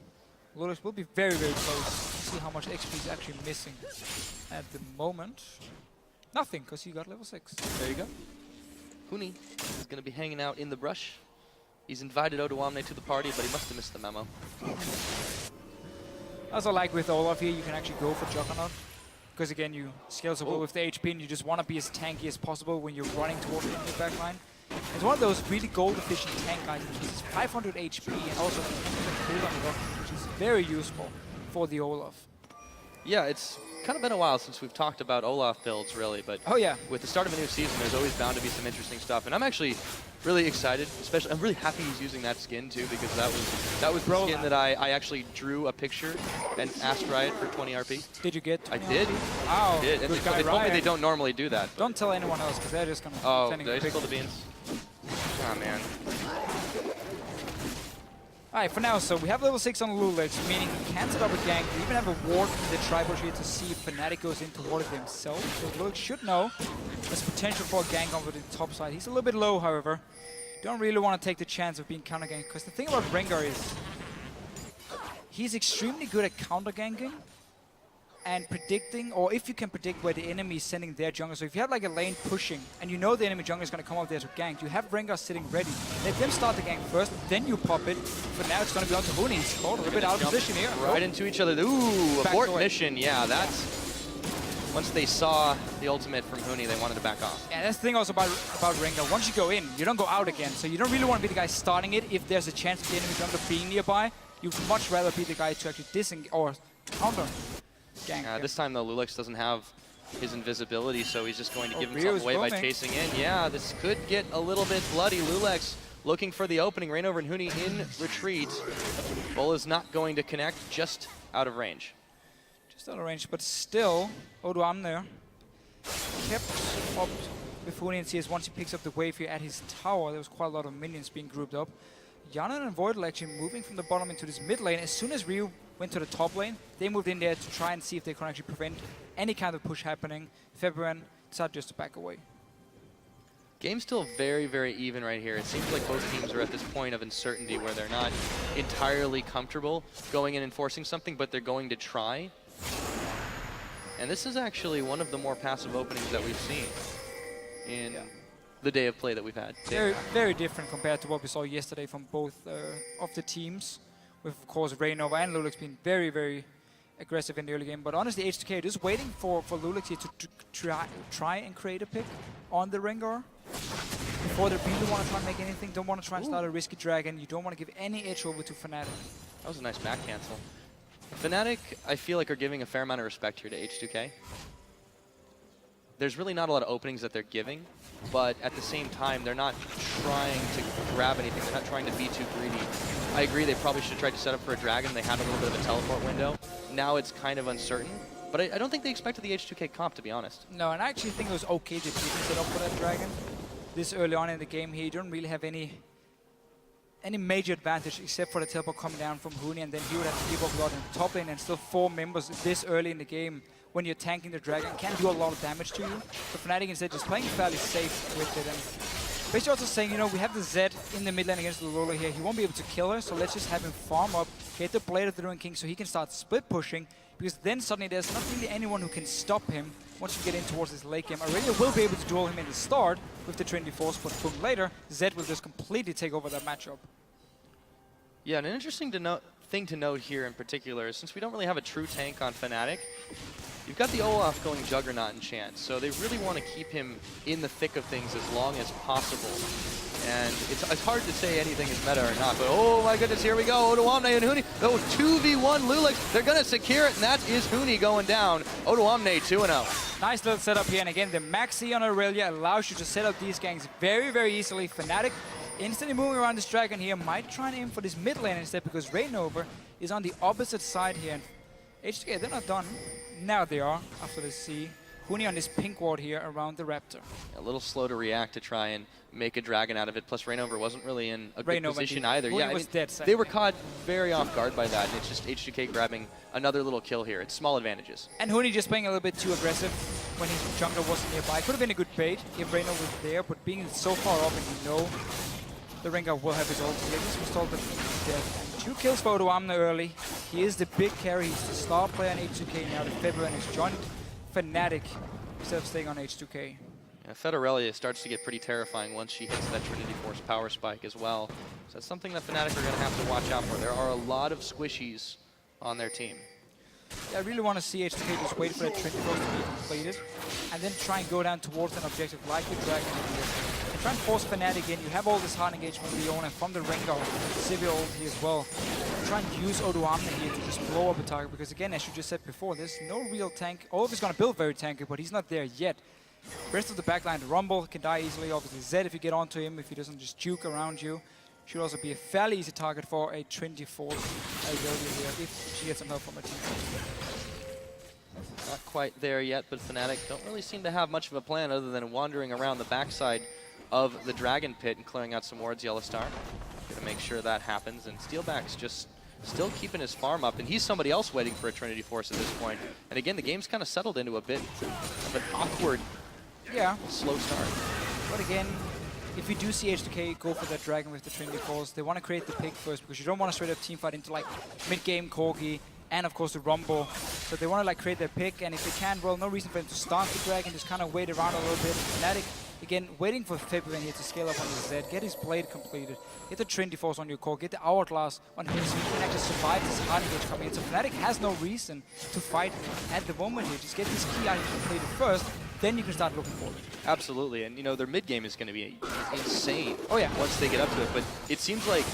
Speaker 8: Lulix will be very, very close to see how much XP he's actually missing. At the moment, nothing, because he got level 6.
Speaker 7: There you go. Huni is going to be hanging out in the brush. He's invited Odoamne to the party, but he must have missed the memo.
Speaker 8: Also, like with Olaf here, you can actually go for Juggernaut. Because again, you scale so well with the HP, and you just want to be as tanky as possible when you're running towards the enemy backline. It's one of those really gold-efficient tank guys, which is 500 HP and also 10% cooldown reduction, which is very useful for the Olaf.
Speaker 7: Yeah, it's kind of been a while since we've talked about Olaf builds, really, but
Speaker 8: oh yeah,
Speaker 7: with the start of a new season, there's always bound to be some interesting stuff, and I'm actually really excited. Especially, I'm really happy he's using that skin too, because that was the skin that I actually drew a picture and asked Riot for 20 RP.
Speaker 8: Did you get?
Speaker 7: 20 I did.
Speaker 8: Wow.
Speaker 7: I did. And they told me they don't normally do that.
Speaker 8: Don't tell anyone else, because they're just gonna.
Speaker 7: Oh, did I spill the beans? Oh man.
Speaker 8: Alright, for now, so we have level 6 on Lulix, meaning he can set up a gank. We even have a ward in the Tribush here to see if Fnatic goes in toward it himself. So Lulix should know there's potential for a gank over the top side. He's a little bit low, however. Don't really want to take the chance of being counter-ganked, because the thing about Rengar is he's extremely good at counter-ganking and predicting, or if you can predict where the enemy is sending their jungle. So if you have like a lane pushing and you know the enemy jungle is going to come up there to gank, you have Rengar sitting ready. Let them start the gank first, then you pop it. But now it's going to be on to Huni. He's caught a little bit out of position here.
Speaker 7: Right into each other. Ooh, abort mission. Yeah, that's... Once they saw the ultimate from Huni, they wanted to back off.
Speaker 8: Yeah, that's the thing also about Rengar. Once you go in, you don't go out again. So you don't really want to be the guy starting it if there's a chance of the enemy jungle being nearby. You'd much rather be the guy to actually disengage or counter.
Speaker 7: This time, though, Lulix doesn't have his invisibility, so he's just going to give himself away by chasing in. Yeah, this could get a little bit bloody. Lulix looking for the opening. Reignover and Huni in retreat. Bull is not going to connect, just out of range.
Speaker 8: Just out of range, but still, Odoamne kept up with Huni and CS. Once he picks up the wave here at his tower, there was quite a lot of minions being grouped up. Yanan and Voidal actually moving from the bottom into this mid lane. As soon as Ryu went to the top lane, they moved in there to try and see if they can actually prevent any kind of push happening. February decided just to back away.
Speaker 7: Game's still very, very even right here. It seems like both teams are at this point of uncertainty where they're not entirely comfortable going in and forcing something, but they're going to try. And this is actually one of the more passive openings that we've seen in the day of play that we've had.
Speaker 8: Very, very different compared to what we saw yesterday from both of the teams. With, of course, Reynova and Lulix being very, very aggressive in the early game. But honestly, H2K just waiting for Lulix here to try and create a pick on the Rengar. Before they really want to try and make anything, don't want to try and start a risky dragon. You don't want to give any edge over to Fnatic.
Speaker 7: That was a nice back cancel. Fnatic, I feel like, are giving a fair amount of respect here to H2K. There's really not a lot of openings that they're giving, but at the same time, they're not trying to grab anything. They're not trying to be too greedy. I agree, they probably should have tried to set up for a dragon. They had a little bit of a teleport window. Now it's kind of uncertain, but I don't think they expected the H2K comp, to be honest.
Speaker 8: No, and I actually think it was okay that you can set up for that dragon. This early on in the game here, you don't really have any major advantage except for the teleport coming down from Huni, and then he would have to give up a lot in the top lane, and still 4 members this early in the game when you're tanking the dragon can do a lot of damage to you. So Fnatic instead just playing fairly safe with it, and basically also saying, you know, we have the Zed in the mid lane against the Lola here. He won't be able to kill her, so let's just have him farm up, get the Blade of the Ruined King so he can start split pushing, because then suddenly there's not really anyone who can stop him once you get in towards this late game. Aurelia will be able to duel him in the start with the Trinity Force, but boom, later, Zed will just completely take over that matchup.
Speaker 7: Yeah, and an interesting thing to note here in particular is since we don't really have a true tank on Fnatic, You've got the Olaf going Juggernaut and Chance, so they really want to keep him in the thick of things as long as possible. And it's hard to say anything is meta or not, but oh my goodness, here we go. Odoamne and Huni. Oh, 2v1 Lulix. They're going to secure it, and that is Huni going down. Odoamne 2-0.
Speaker 8: Nice little setup here, and again, the Maxi on Aurelia allows you to set up these ganks very, very easily. Fnatic instantly moving around this dragon here, might try and aim for this mid lane instead because Rainover is on the opposite side here. And H2K, they're not done. Now they are, after the C. Huni on this pink ward here around the Raptor.
Speaker 7: A little slow to react to try and make a dragon out of it, plus Rainover wasn't really in a good position either.
Speaker 8: Huni
Speaker 7: Yeah,
Speaker 8: was dead,
Speaker 7: they were caught very off guard by that, and it's just H2K grabbing another little kill here. It's small advantages.
Speaker 8: And Huni just playing a little bit too aggressive when his jungler wasn't nearby. Could have been a good bait if Rainover was there, but being so far off and you know the Rengar will have his ulti. This was told that he's dead. And 2 kills for Odoamne early. He is the big carry. He's the star player on H2K now. The February has joined Fnatic instead of staying on H2K.
Speaker 7: Yeah, Federelia starts to get pretty terrifying once she hits that Trinity Force power spike as well. So that's something that Fnatic are going to have to watch out for. There are a lot of squishies on their team.
Speaker 8: Yeah, I really want to see H2K just wait for that Trinity Force to be completed and then try and go down towards an objective like the Dragon here. And try and force Fnatic in. You have all this hard engagement from Leona, from the Rengar, Sivir ulti as well. Try and use Odoamne here to just blow up a target because again, as you just said before, there's no real tank. Olaf is going to build very tanky, but he's not there yet. Rest of the backline, Rumble can die easily. Obviously Zed if you get onto him, if he doesn't just juke around you. Should also be a fairly easy target for a 24 here if she gets some help from her team.
Speaker 7: Not quite there yet, but Fnatic don't really seem to have much of a plan other than wandering around the backside of the Dragon Pit and clearing out some wards. Yellow Star gonna make sure that happens, and Steelback's just still keeping his farm up, and he's somebody else waiting for a Trinity Force at this point. And again, the game's kind of settled into a bit of an awkward, slow start.
Speaker 8: But again, if you do see H2K go for that Dragon with the Trinity Force, they want to create the pick first because you don't want to straight up teamfight into like mid-game Corgi and of course the Rumble. So they want to like create their pick, and if they can, well, no reason for them to start the Dragon, just kind of wait around a little bit. Fnatic, again, waiting for February here to scale up on his Zed, get his blade completed, get the Trinity Force on your core, get the Hourglass on him so he can actually survive this hard engage coming in. So Fnatic has no reason to fight at the moment here. Just get this key item completed first, then you can start looking for it.
Speaker 7: Absolutely, and you know, their mid game is going to be insane once they get up to it, but it seems like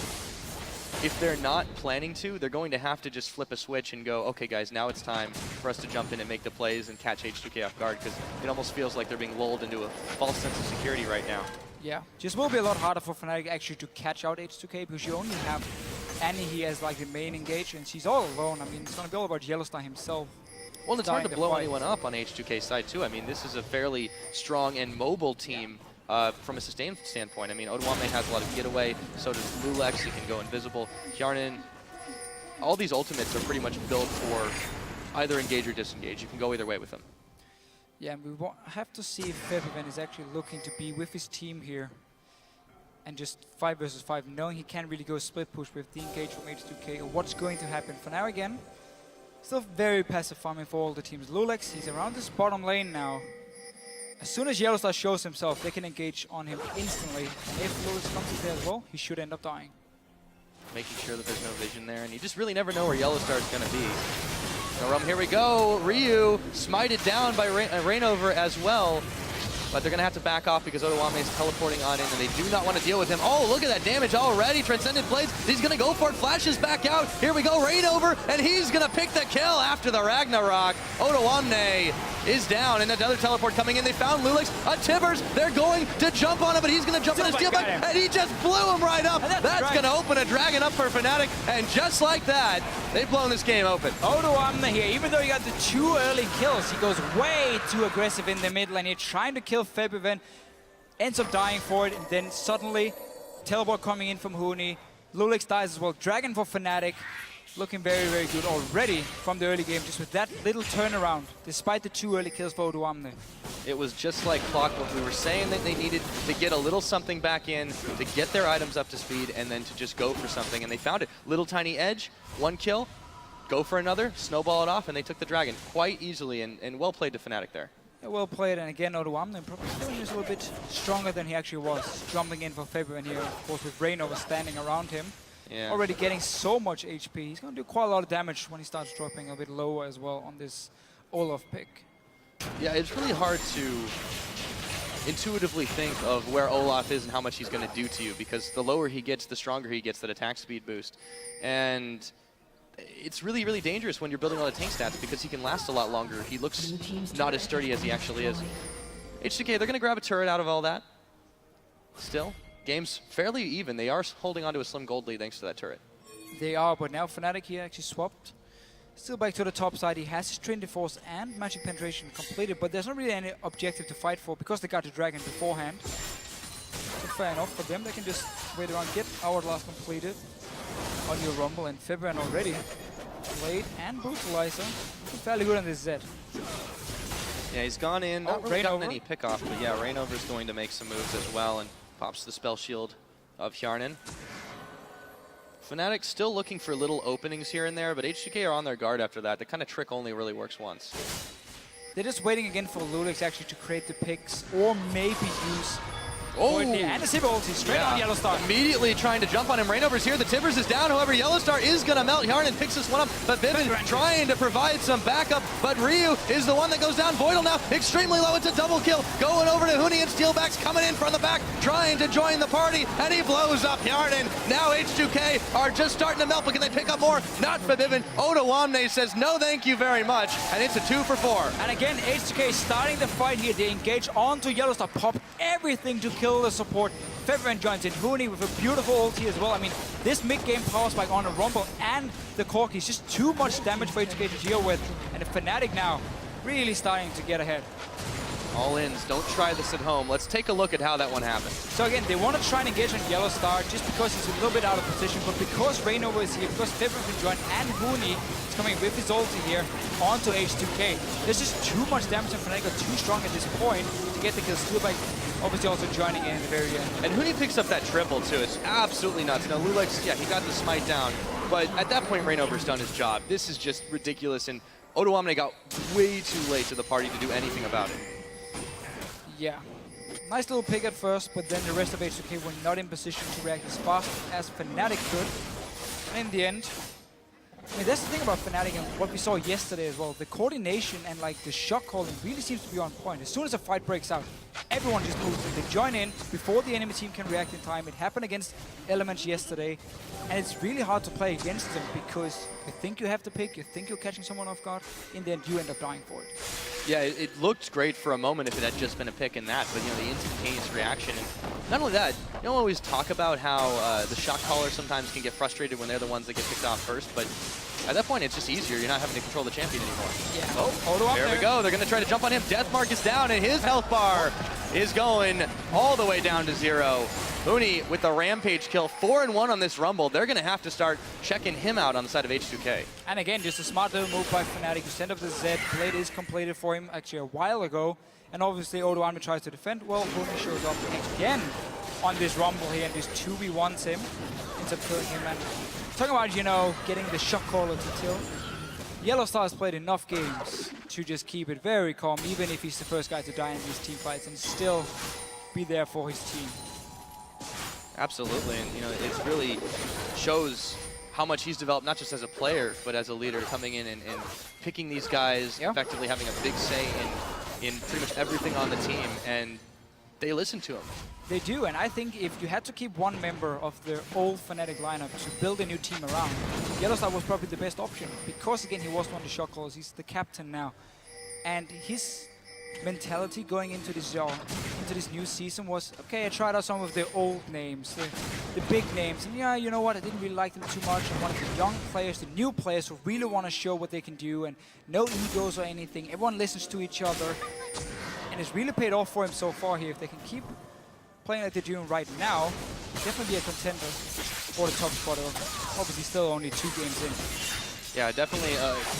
Speaker 7: if they're not planning to, they're going to have to just flip a switch and go, okay guys, now it's time for us to jump in and make the plays and catch H2K off guard, because it almost feels like they're being lulled into a false sense of security right now.
Speaker 8: Yeah, just will be a lot harder for Fnatic actually to catch out H2K because you only have Annie here as like the main engage, and she's all alone. I mean, it's going to be all about Yellowstar himself.
Speaker 7: Well, it's hard to blow anyone up on H2K side too. I mean, this is a fairly strong and mobile team from a sustained standpoint. I mean, Odoamne has a lot of getaway, so does Lulex, he can go invisible. Hjarnan, all these ultimates are pretty much built for either engage or disengage. You can go either way with them.
Speaker 8: Yeah, and we have to see if Febiven is actually looking to be with his team here and just 5 versus 5, knowing he can't really go split push with the engage from H2K or what's going to happen. For now, again, still very passive farming for all the teams. Lulex, he's around this bottom lane now. As soon as Yellowstar shows himself, they can engage on him instantly. And if Lulex comes in there as well, he should end up dying.
Speaker 7: Making sure that there's no vision there, and you just really never know where Yellowstar is going to be. So here we go. Ryu smited down by Rainover as well. But they're going to have to back off because Odoamne is teleporting on in, and they do not want to deal with him. Oh, look at that damage already. Transcendent Blades, he's going to go for it. Flashes back out. Here we go. Rainover, and he's going to pick the kill after the Ragnarok. Odoamne is down, and another teleport coming in. They found Lulex. Tibbers, they're going to jump on him, but he's going to jump on his steelback, and he just blew him right up. That's going to open a dragon up for Fnatic, and just like that, they've blown this game open.
Speaker 8: Odoamne here, even though he got the 2 early kills, he goes way too aggressive in the mid lane here, trying to kill Febiven, ends up dying for it, and then suddenly teleport coming in from Huni. Lulex dies as well. Dragon for Fnatic, looking very, very good already from the early game, just with that little turnaround, despite the 2 early kills for Odoamne.
Speaker 7: It was just like clockwork. We were saying that they needed to get a little something back in, to get their items up to speed, and then to just go for something, and they found it. Little tiny edge, 1 kill, go for another, snowball it off, and they took the dragon quite easily, and well played to Fnatic there.
Speaker 8: Yeah, well played, and again, Odoamne probably feeling just a little bit stronger than he actually was, jumping in for February here, of course, with Rainover standing around him.
Speaker 7: Yeah.
Speaker 8: Already getting so much HP. He's going to do quite a lot of damage when he starts dropping a bit lower as well on this Olaf pick.
Speaker 7: Yeah, it's really hard to intuitively think of where Olaf is and how much he's going to do to you, because the lower he gets, the stronger he gets that attack speed boost. And it's really, really dangerous when you're building all the tank stats, because he can last a lot longer. He looks not as sturdy as he actually is. H2K, they're going to grab a turret out of all that. Still, game's fairly even. They are holding on to a slim gold lead thanks to that turret.
Speaker 8: They are, but now Fnatic here actually swapped. Still back to the top side. He has his Trinity Force and Magic Penetration completed, but there's not really any objective to fight for because they got the Dragon beforehand. So fair enough for them. They can just wait around, get Hourglass completed on your Rumble, and February already played and Brutalizer. Fairly good on this Zed.
Speaker 7: Yeah, he's gone in. Not really gotten
Speaker 8: Rainover.
Speaker 7: any pick-off, but yeah, Rainover's going to make some moves as well and pops the spell shield of Hjarnan. Fnatic still looking for little openings here and there, but H2K are on their guard after that. The kind of trick only really works once.
Speaker 8: They're just waiting again for Lulix actually to create the picks or maybe use
Speaker 7: Oh!
Speaker 8: and the Sivir ulti straight on Yellow Star.
Speaker 7: Immediately trying to jump on him. Rainover's here. The Timbers is down. However, Yellow Star is going to melt. Hjarnan picks this one up, but Vivian trying to provide some backup. But Ryu is the one that goes down. Voidal now extremely low. It's a double kill. Going over to Huni, and Steelback's coming in from the back, trying to join the party, and he blows up Hjarnan. Now H2K are just starting to melt, but can they pick up more? Not for Vivian. Oda says no thank you very much, and it's a 2 for 4.
Speaker 8: And again, H2K starting the fight here. They engage onto Yellow Star, pop everything to kill the support. February joins in. Huni with a beautiful ulti as well. I mean, this mid-game power spike on a Rumble and the Corki is just too much damage for H2K to deal with. And the Fnatic now really starting to get ahead.
Speaker 7: All ins, don't try this at home. Let's take a look at how that one happened.
Speaker 8: So again, they want to try and engage on Yellow Star just because he's a little bit out of position, but because Rainover is here, because February can join, and Huni is coming with his ulti here onto H2K. There's just too much damage, and Fnatic are too strong at this point to get the kill. Steelback obviously also joining in at the very end.
Speaker 7: And Huni picks up that triple too. It's absolutely nuts. Now Lulix, yeah, he got the smite down, but at that point Rainover's done his job. This is just ridiculous, and Oda got way too late to the party to do anything about it.
Speaker 8: Yeah. Nice little pick at first, but then the rest of H2K were not in position to react as fast as Fnatic could. And in the end, I mean, that's the thing about Fnatic and what we saw yesterday as well. The coordination and like the shot calling really seems to be on point. As soon as a fight breaks out, everyone just moves in. They join in before the enemy team can react in time. It happened against Elements yesterday, and it's really hard to play against them because you think you have to pick, you think you're catching someone off guard, in the end you end up dying for it.
Speaker 7: Yeah, it looked great for a moment if it had just been a pick in that, but you know, the instantaneous reaction. And not only that, you don't always talk about how the shot caller sometimes can get frustrated when they're the ones that get picked off first, but at that point it's just easier. You're not having to control the champion anymore.
Speaker 8: Yeah. Oh,
Speaker 7: there we go. They're going to try to jump on him. Deathmark is down, and his health bar is going all the way down to 0. Huni with the Rampage kill, 4-1 on this Rumble. They're going to have to start checking him out on the side of H2K.
Speaker 8: And again, just a smart little move by Fnatic to send up the Zed. Blade is completed for him actually a while ago. And obviously Oda tries to defend. Well, Huni shows up again on this Rumble here and just 2v1s him. Ends up killing him. And talking about, you know, getting the shot caller to tilt. Yellow Star has played enough games to just keep it very calm, even if he's the first guy to die in these team fights, and still be there for his team.
Speaker 7: Absolutely, and you know, it really shows how much he's developed, not just as a player, but as a leader, coming in and picking these guys, effectively having a big say in pretty much everything on the team, and they listen to him.
Speaker 8: They do, and I think if you had to keep one member of the old Fnatic lineup to build a new team around, Yellow Star was probably the best option, because again, he was one of the shot callers, he's the captain now, and his mentality going into this new season was, okay, I tried out some of the old names, the big names, and yeah, you know what, I didn't really like them too much. I wanted the young players, the new players who really want to show what they can do, and no egos or anything. Everyone listens to each other, and it's really paid off for him so far here. If they can keep playing like they're doing right now, definitely be a contender for the top spot. Obviously still only 2 games in.
Speaker 7: Yeah, definitely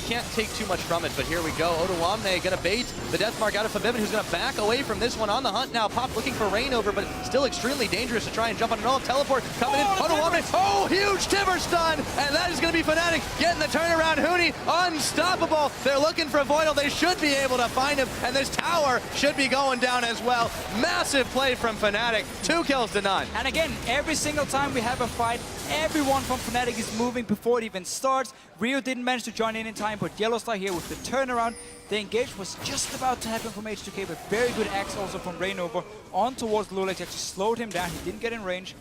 Speaker 7: can't take too much from it, but here we go. Oda gonna bait the Deathmark out of Forbidden, who's gonna back away from this one on the hunt now. Pop looking for Rainover, but still extremely dangerous to try and jump on an all teleport coming in. Oda, oh, huge huge Tibber stun, and that is going to be Fnatic getting the turnaround. Huni unstoppable. They're looking for Voidal. They should be able to find him, and this tower should be going down as well. Massive play from Fnatic. 2 kills to none.
Speaker 8: And again, every single time we have a fight, everyone from Fnatic is moving before it even starts. Rio didn't manage to join in time, but Yellowstar here with the turnaround. The engage was just about to happen from H2K, but very good axe also from Rainover on towards Lulex. Actually slowed him down. He didn't get in range,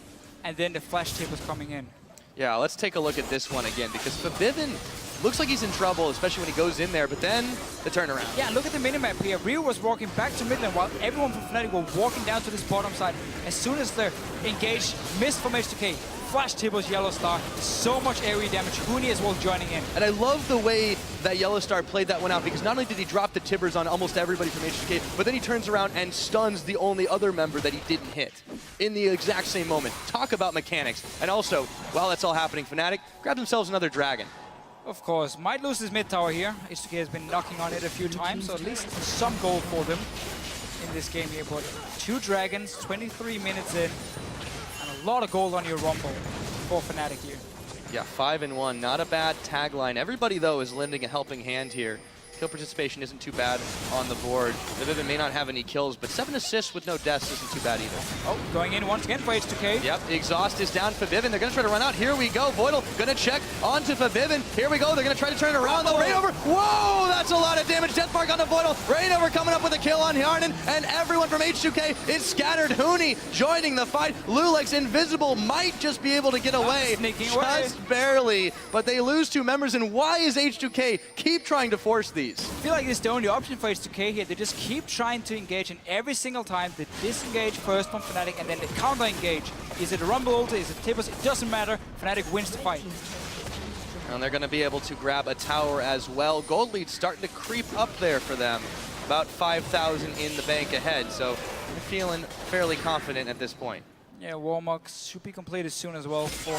Speaker 8: and then the flash tip was coming in.
Speaker 7: Yeah, let's take a look at this one again, because Fabivin looks like he's in trouble, especially when he goes in there, but then the turnaround.
Speaker 8: Yeah, look at the minimap here. Rio was walking back to mid lane while everyone from Fnatic were walking down to this bottom side. As soon as the engage missed from H2K, flash Tibble's Yellowstar, so much area damage. Huni as well joining in.
Speaker 7: And I love the way that Yellowstar played that one out, because not only did he drop the Tibbers on almost everybody from H2K, but then he turns around and stuns the only other member that he didn't hit in the exact same moment. Talk about mechanics. And also, while that's all happening, Fnatic grabs themselves another dragon.
Speaker 8: Of course, might lose his mid tower here. H2K has been knocking on it a few times, so at least some goal for them in this game here. But 2 dragons, 23 minutes in, and a lot of gold on your Rumble for Fnatic here.
Speaker 7: Yeah, 5-1, not a bad tagline. Everybody, though, is lending a helping hand here. Kill participation isn't too bad on the board. Vivivin may not have any kills, but 7 assists with no deaths isn't too bad either.
Speaker 8: Oh, going in once again for H2K.
Speaker 7: Yep, exhaust is down for Vivin. They're going to try to run out. Here we go. Voidal going to check onto Vivin. Here we go. They're going to try to turn it around. Though Rainover. Whoa, that's a lot of damage. Death Mark onto Voidal. Rainover coming up with a kill on Hjarnan, and everyone from H2K is scattered. Huni joining the fight. Lulex invisible might just be able to get away.
Speaker 8: Sneaking away.
Speaker 7: Just barely, but they lose 2 members. And why is H2K keep trying to force these?
Speaker 8: I feel like it's the only option for H2K here. They just keep trying to engage, and every single time they disengage first from Fnatic and then they counter engage. Is it a Rumble ult? Is it Tibbers? It doesn't matter. Fnatic wins the fight.
Speaker 7: And they're going to be able to grab a tower as well. Gold lead starting to creep up there for them. About 5,000 in the bank ahead, so they're feeling fairly confident at this point.
Speaker 8: Yeah, Warmux should be completed soon as well for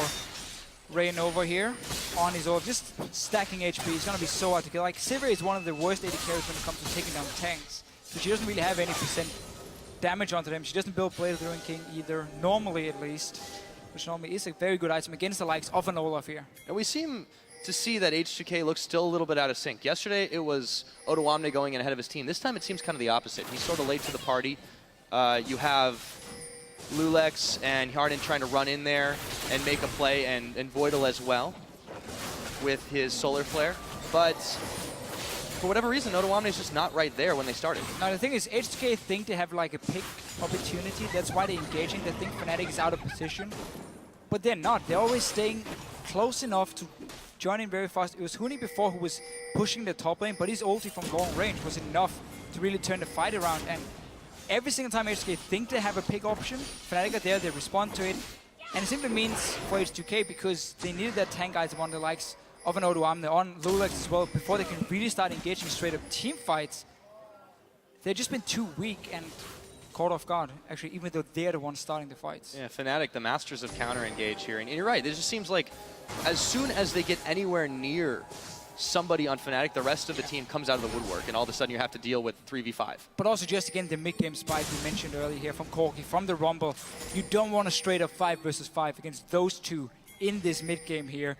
Speaker 8: Rainover here on his ult, just stacking HP. It's going to be so hard to kill. Like, Sivir is one of the worst AD carries when it comes to taking down tanks. So she doesn't really have any percent damage onto them. She doesn't build Blade of the Ruined King either, normally at least. Which normally is a very good item against the likes of an Olaf here.
Speaker 7: And we seem to see that H2K looks still a little bit out of sync. Yesterday it was Odoamne going in ahead of his team. This time it seems kind of the opposite. He's sort of late to the party. You have Lulex and Hjarnan trying to run in there and make a play, and Voidal as well with his Solar Flare. But for whatever reason, Odoamne is just not right there when they started.
Speaker 8: Now the thing is, H2K think they have like a pick opportunity. That's why they're engaging. They think Fnatic is out of position. But they're not. They're always staying close enough to join in very fast. It was Huni before who was pushing the top lane, but his ulti from long range was enough to really turn the fight around. And every single time H2K think they have a pick option, Fnatic are there, they respond to it. And it simply means for H2K, because they needed that tank item on the likes of an Odoamne, on Lulex as well, before they can really start engaging straight up team fights. They've just been too weak and caught off guard, actually, even though they're the ones starting the fights.
Speaker 7: Yeah, Fnatic, the masters of counter-engage here. And you're right, it just seems like as soon as they get anywhere near somebody on Fnatic, the rest of the team comes out of the woodwork, and all of a sudden you have to deal with 3v5.
Speaker 8: But also just again the mid-game spike we mentioned earlier here from Corki, from the Rumble. You don't want a straight up 5 versus 5 against those two in this mid-game here.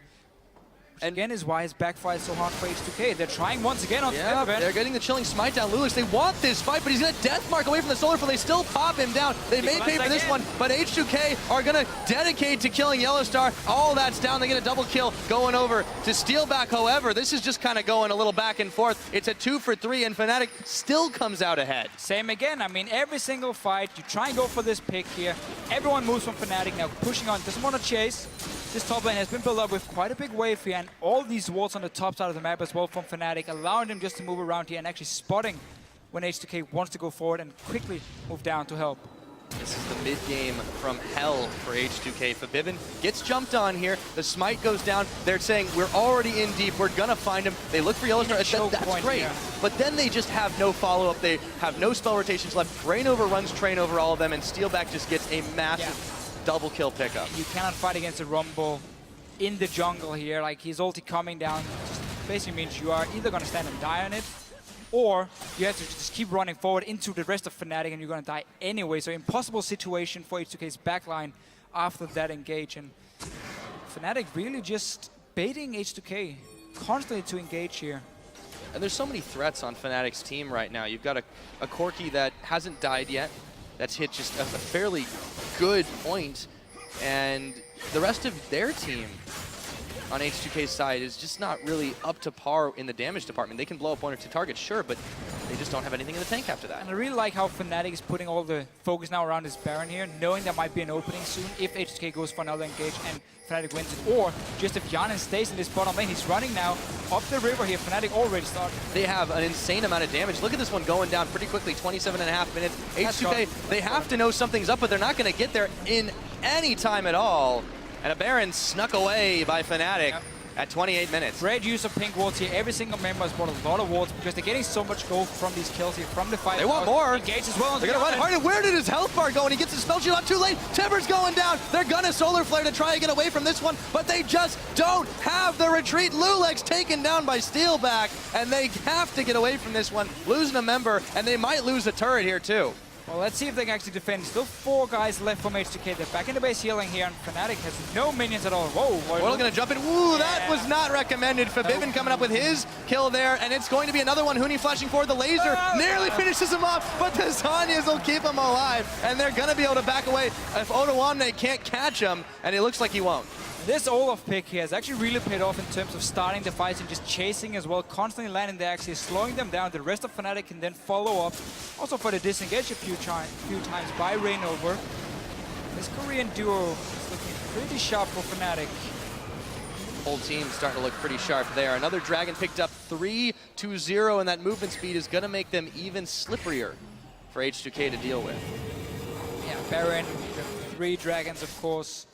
Speaker 8: And again is why it's backfired so hard for H2K. They're trying once again on
Speaker 7: Yeah, they're getting the chilling smite down. Lulex, they want this fight, but he's going to death mark away from the Solar Flare. They still pop him down. They may pay for this one, but H2K are going to dedicate to killing Yellowstar. All that's down. They get a double kill going over to steal back. However, this is just kind of going a little back and forth. It's a 2 for 3, and Fnatic still comes out ahead.
Speaker 8: Same again. I mean, every single fight, you try and go for this pick here. Everyone moves from Fnatic now, pushing on, doesn't want to chase. This top lane has been built up with quite a big wave here, and all these wards on the top side of the map as well from Fnatic, allowing them just to move around here and actually spotting when H2K wants to go forward and quickly move down to help.
Speaker 7: This is the mid-game from hell for H2K. Fabivin gets jumped on here. The smite goes down. They're saying, we're already in deep. We're going to find him. They look for Yellowstar. That's great. Yeah. But then they just have no follow-up. They have no spell rotations left. Rainover runs train over all of them, and Steelback just gets a massive double kill pickup.
Speaker 8: You cannot fight against a Rumble in the jungle here. Like, his ulti coming down just basically means you are either going to stand and die on it, or you have to just keep running forward into the rest of Fnatic and you're going to die anyway. So impossible situation for H2K's backline after that engage. And Fnatic really just baiting H2K constantly to engage here.
Speaker 7: And there's so many threats on Fnatic's team right now. You've got a Corki that hasn't died yet. That's hit just a fairly good point. And the rest of their team on H2K's side is just not really up to par in the damage department. They can blow up 1 or 2 targets, sure, but they just don't have anything in the tank after that.
Speaker 8: And I really like how Fnatic is putting all the focus now around this Baron here, knowing there might be an opening soon if H2K goes for another engage and Fnatic wins it. Or just if Yanin stays in this bottom lane, he's running now up the river here. Fnatic already started.
Speaker 7: They have an insane amount of damage. Look at this one going down pretty quickly, 27.5 minutes. H2K, they have to know something's up, but they're not going to get there in any time at all. And a Baron snuck away by Fnatic. Yep. At 28 minutes.
Speaker 8: Great use of pink wards here. Every single member has bought a lot of wards because they're getting so much gold from these kills here, from the fight.
Speaker 7: They want more.
Speaker 8: Engage as well.
Speaker 7: They're going to run hard. And where did his health bar go? And he gets his spell shield out too late. Timber's going down. They're going to Solar Flare to try and get away from this one, but they just don't have the retreat. Lulex taken down by Steelback, and they have to get away from this one, losing a member, and they might lose a turret here too.
Speaker 8: Well, let's see if they can actually defend. Still 4 guys left from H2K. They're back in the base healing here, and Fnatic has no minions at all. Whoa!
Speaker 7: We're going to jump in. Ooh, that was not recommended. Fabibin coming up with his kill there, and it's going to be another one. Huni flashing forward. The laser nearly finishes him off, but the Zanyas will keep him alive, and they're going to be able to back away if W1D2 can't catch him, and it looks like he won't.
Speaker 8: This Olaf pick here has actually really paid off in terms of starting the fights and just chasing as well, constantly landing the axes, slowing them down. The rest of Fnatic can then follow up. Also for the disengage a few times by Rainover. This Korean duo is looking pretty sharp for Fnatic.
Speaker 7: Whole team starting to look pretty sharp there. Another Dragon picked up 3-0, and that movement speed is going to make them even slipperier for H2K to deal with.
Speaker 8: Yeah, Baron, 3 Dragons, of course.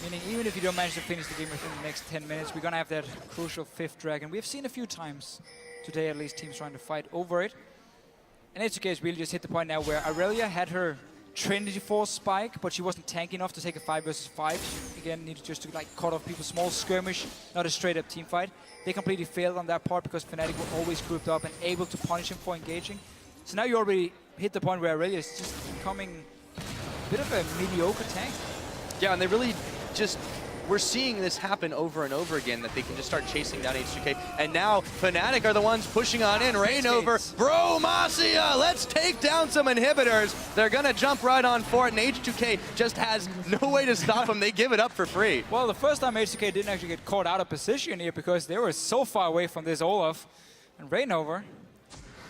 Speaker 8: Meaning even if you don't manage to finish the game within the next 10 minutes, we're going to have that crucial 5th Dragon. We've seen a few times today, at least, teams trying to fight over it. And H2K has really just hit the point now where Aurelia had her Trinity Force spike, but she wasn't tanky enough to take a 5 versus 5. She, again, needed just to like cut off people, small skirmish, not a straight-up team fight. They completely failed on that part because Fnatic were always grouped up and able to punish him for engaging. So now you already hit the point where Aurelia is just becoming a bit of a mediocre tank.
Speaker 7: Yeah, and they really just, we're seeing this happen over and over again, that they can just start chasing down H2K. And now Fnatic are the ones pushing on in. Rainover, Bro Masia, let's take down some inhibitors. They're going to jump right on for it, and H2K just has no way to stop them. They give it up for free.
Speaker 8: Well, the first time H2K didn't actually get caught out of position here because they were so far away from this Olaf. And Rainover,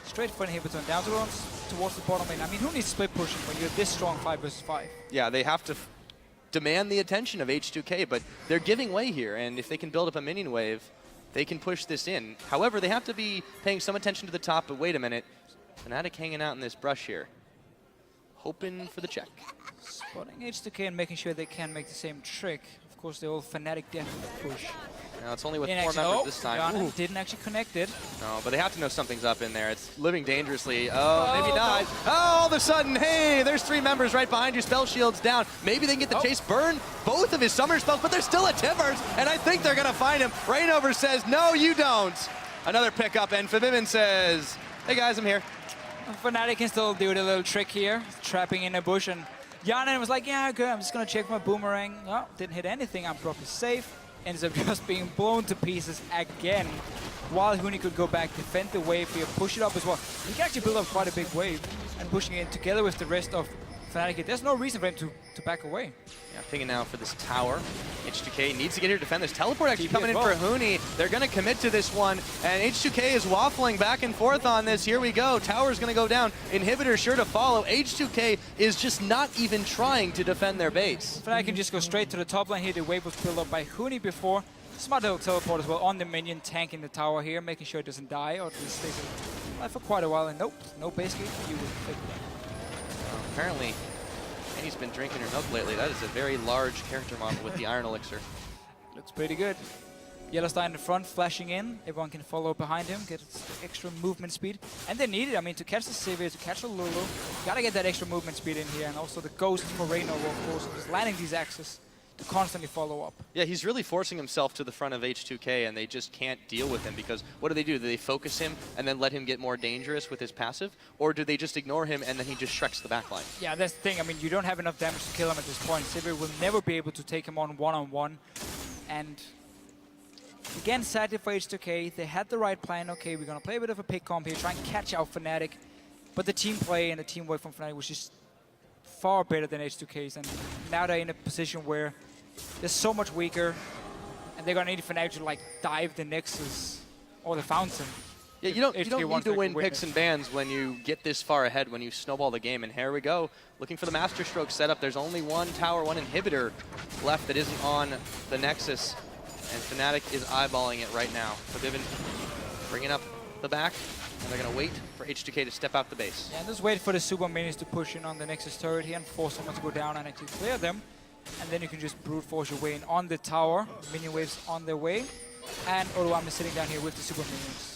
Speaker 8: straight for inhibitor, down towards the bottom lane. I mean, who needs split pushing when you're this strong 5 versus 5?
Speaker 7: Yeah, they have to demand the attention of H2K, but they're giving way here, and if they can build up a minion wave, they can push this in. However, they have to be paying some attention to the top, but wait a minute. Fnatic hanging out in this brush here, hoping for the check.
Speaker 8: Spotting H2K and making sure they can make the same trick. Of course, the old Fnatic death push.
Speaker 7: Now it's only with 4 members this time.
Speaker 8: Didn't actually connect it.
Speaker 7: No, but they have to know something's up in there. It's living dangerously. Oh, maybe not. Oh, all of a sudden, hey, there's 3 members right behind you. Spell shield's down. Maybe they can get the chase, burn both of his summer spells, but there's still a Timbers, and I think they're going to find him. Rainover says, no, you don't. Another pickup, and Fabibin says, hey guys, I'm here.
Speaker 8: Fnatic can still do the little trick here, trapping in a bush, and Yanin was like, yeah, okay, I'm just going to check my boomerang. No, didn't hit anything. I'm probably safe. Ends up just being blown to pieces again, while Huni could go back, defend the wave here, push it up as well. He can actually build up quite a big wave, and pushing it together with the rest of Fnatic. There's no reason for him to back away.
Speaker 7: Yeah, pinging now for this tower. H2K needs to get here to defend this. Teleport actually coming in for Huni. They're going to commit to this one, and H2K is waffling back and forth on this. Here we go. Tower's going to go down. Inhibitor sure to follow. H2K is just not even trying to defend their base.
Speaker 8: Fnatic can just go straight to the top line here. The wave was built up by Huni before. Smart little teleport as well on the minion, tanking the tower here, making sure it doesn't die, or at least stays alive for quite a while. And nope, no base gate for you.
Speaker 7: Apparently, Annie's been drinking her milk lately. That is a very large character model with the Iron Elixir.
Speaker 8: Looks pretty good. Yellowstar in the front, flashing in. Everyone can follow behind him, get extra movement speed. And they need it. I mean, to catch the Sivir, to catch the Lulu, you gotta get that extra movement speed in here. And also the Ghost for Rainover, of course, just landing these axes to constantly follow up.
Speaker 7: Yeah, he's really forcing himself to the front of H2K, and they just can't deal with him because what do? Do they focus him and then let him get more dangerous with his passive? Or do they just ignore him and then he just shreks the backline?
Speaker 8: Yeah, that's the thing. I mean, you don't have enough damage to kill him at this point. Sivir will never be able to take him on one-on-one. And again, sadly for H2K, they had the right plan. Okay, we're going to play a bit of a pick comp here, try and catch out Fnatic. But the team play and the teamwork from Fnatic was just far better than H2K's. And now they're in a position where they're so much weaker. And they're going to need Fnatic to like dive the Nexus or the Fountain.
Speaker 7: Yeah, you don't need to win picks and bans when you get this far ahead, when you snowball the game. And here we go, looking for the Master Stroke setup. There's only one tower, one inhibitor left that isn't on the Nexus. And Fnatic is eyeballing it right now. Forbidden bringing up the back, and they're going to wait for H2K to step out the base.
Speaker 8: Yeah, and just wait for the super minions to push in on the Nexus turret here and force someone to go down and actually clear them. And then you can just brute force your way in on the tower. Minion waves on their way. And Odoam is sitting down here with the super minions.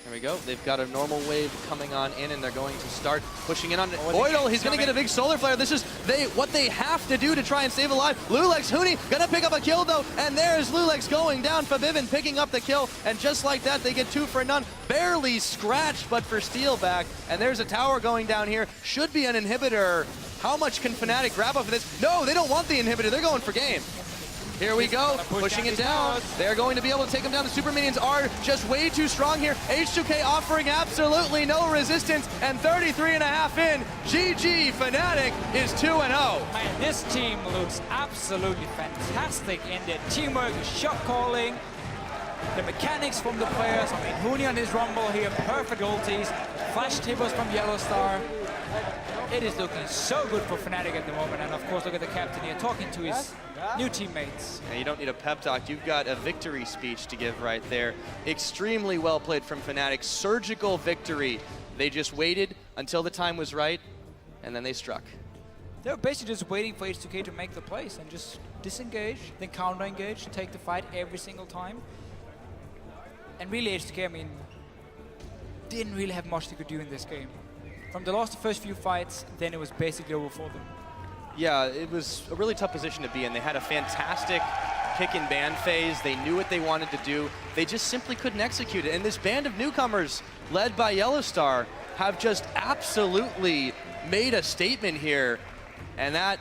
Speaker 7: There we go. They've got a normal wave coming on in, and they're going to start pushing in on Voidal. He's going to get a big solar flare. This is what they have to do to try and save alive. Lulex, Huni going to pick up a kill, though, and there's Lulex going down. Forbidden picking up the kill, and just like that, they get 2 for none. Barely scratched, but for steal back. And there's a tower going down here. Should be an inhibitor. How much can Fnatic grab off of this? No, they don't want the inhibitor. They're going for game. Here we go, pushing it down. They're going to be able to take them down. The super minions are just way too strong here. H2K offering absolutely no resistance, and 33.5 in. GG, Fnatic is 2-0.
Speaker 8: Man, this team looks absolutely fantastic in their teamwork, the shot calling, the mechanics from the players. I mean, Huni on his rumble here, perfect ultis, flash tables from Yellowstar. It is looking so good for Fnatic at the moment, and of course look at the captain here talking to his new teammates.
Speaker 7: And you don't need a pep talk, you've got a victory speech to give right there. Extremely well played from Fnatic, surgical victory. They just waited until the time was right, and then they struck.
Speaker 8: They were basically just waiting for H2K to make the plays and just disengage, then counter-engage, take the fight every single time. And really H2K, I mean, didn't really have much they could do in this game. From the first few fights, then it was basically over for them.
Speaker 7: Yeah, it was a really tough position to be in. They had a fantastic pick and ban phase. They knew what they wanted to do. They just simply couldn't execute it. And this band of newcomers, led by Yellowstar, have just absolutely made a statement here. And that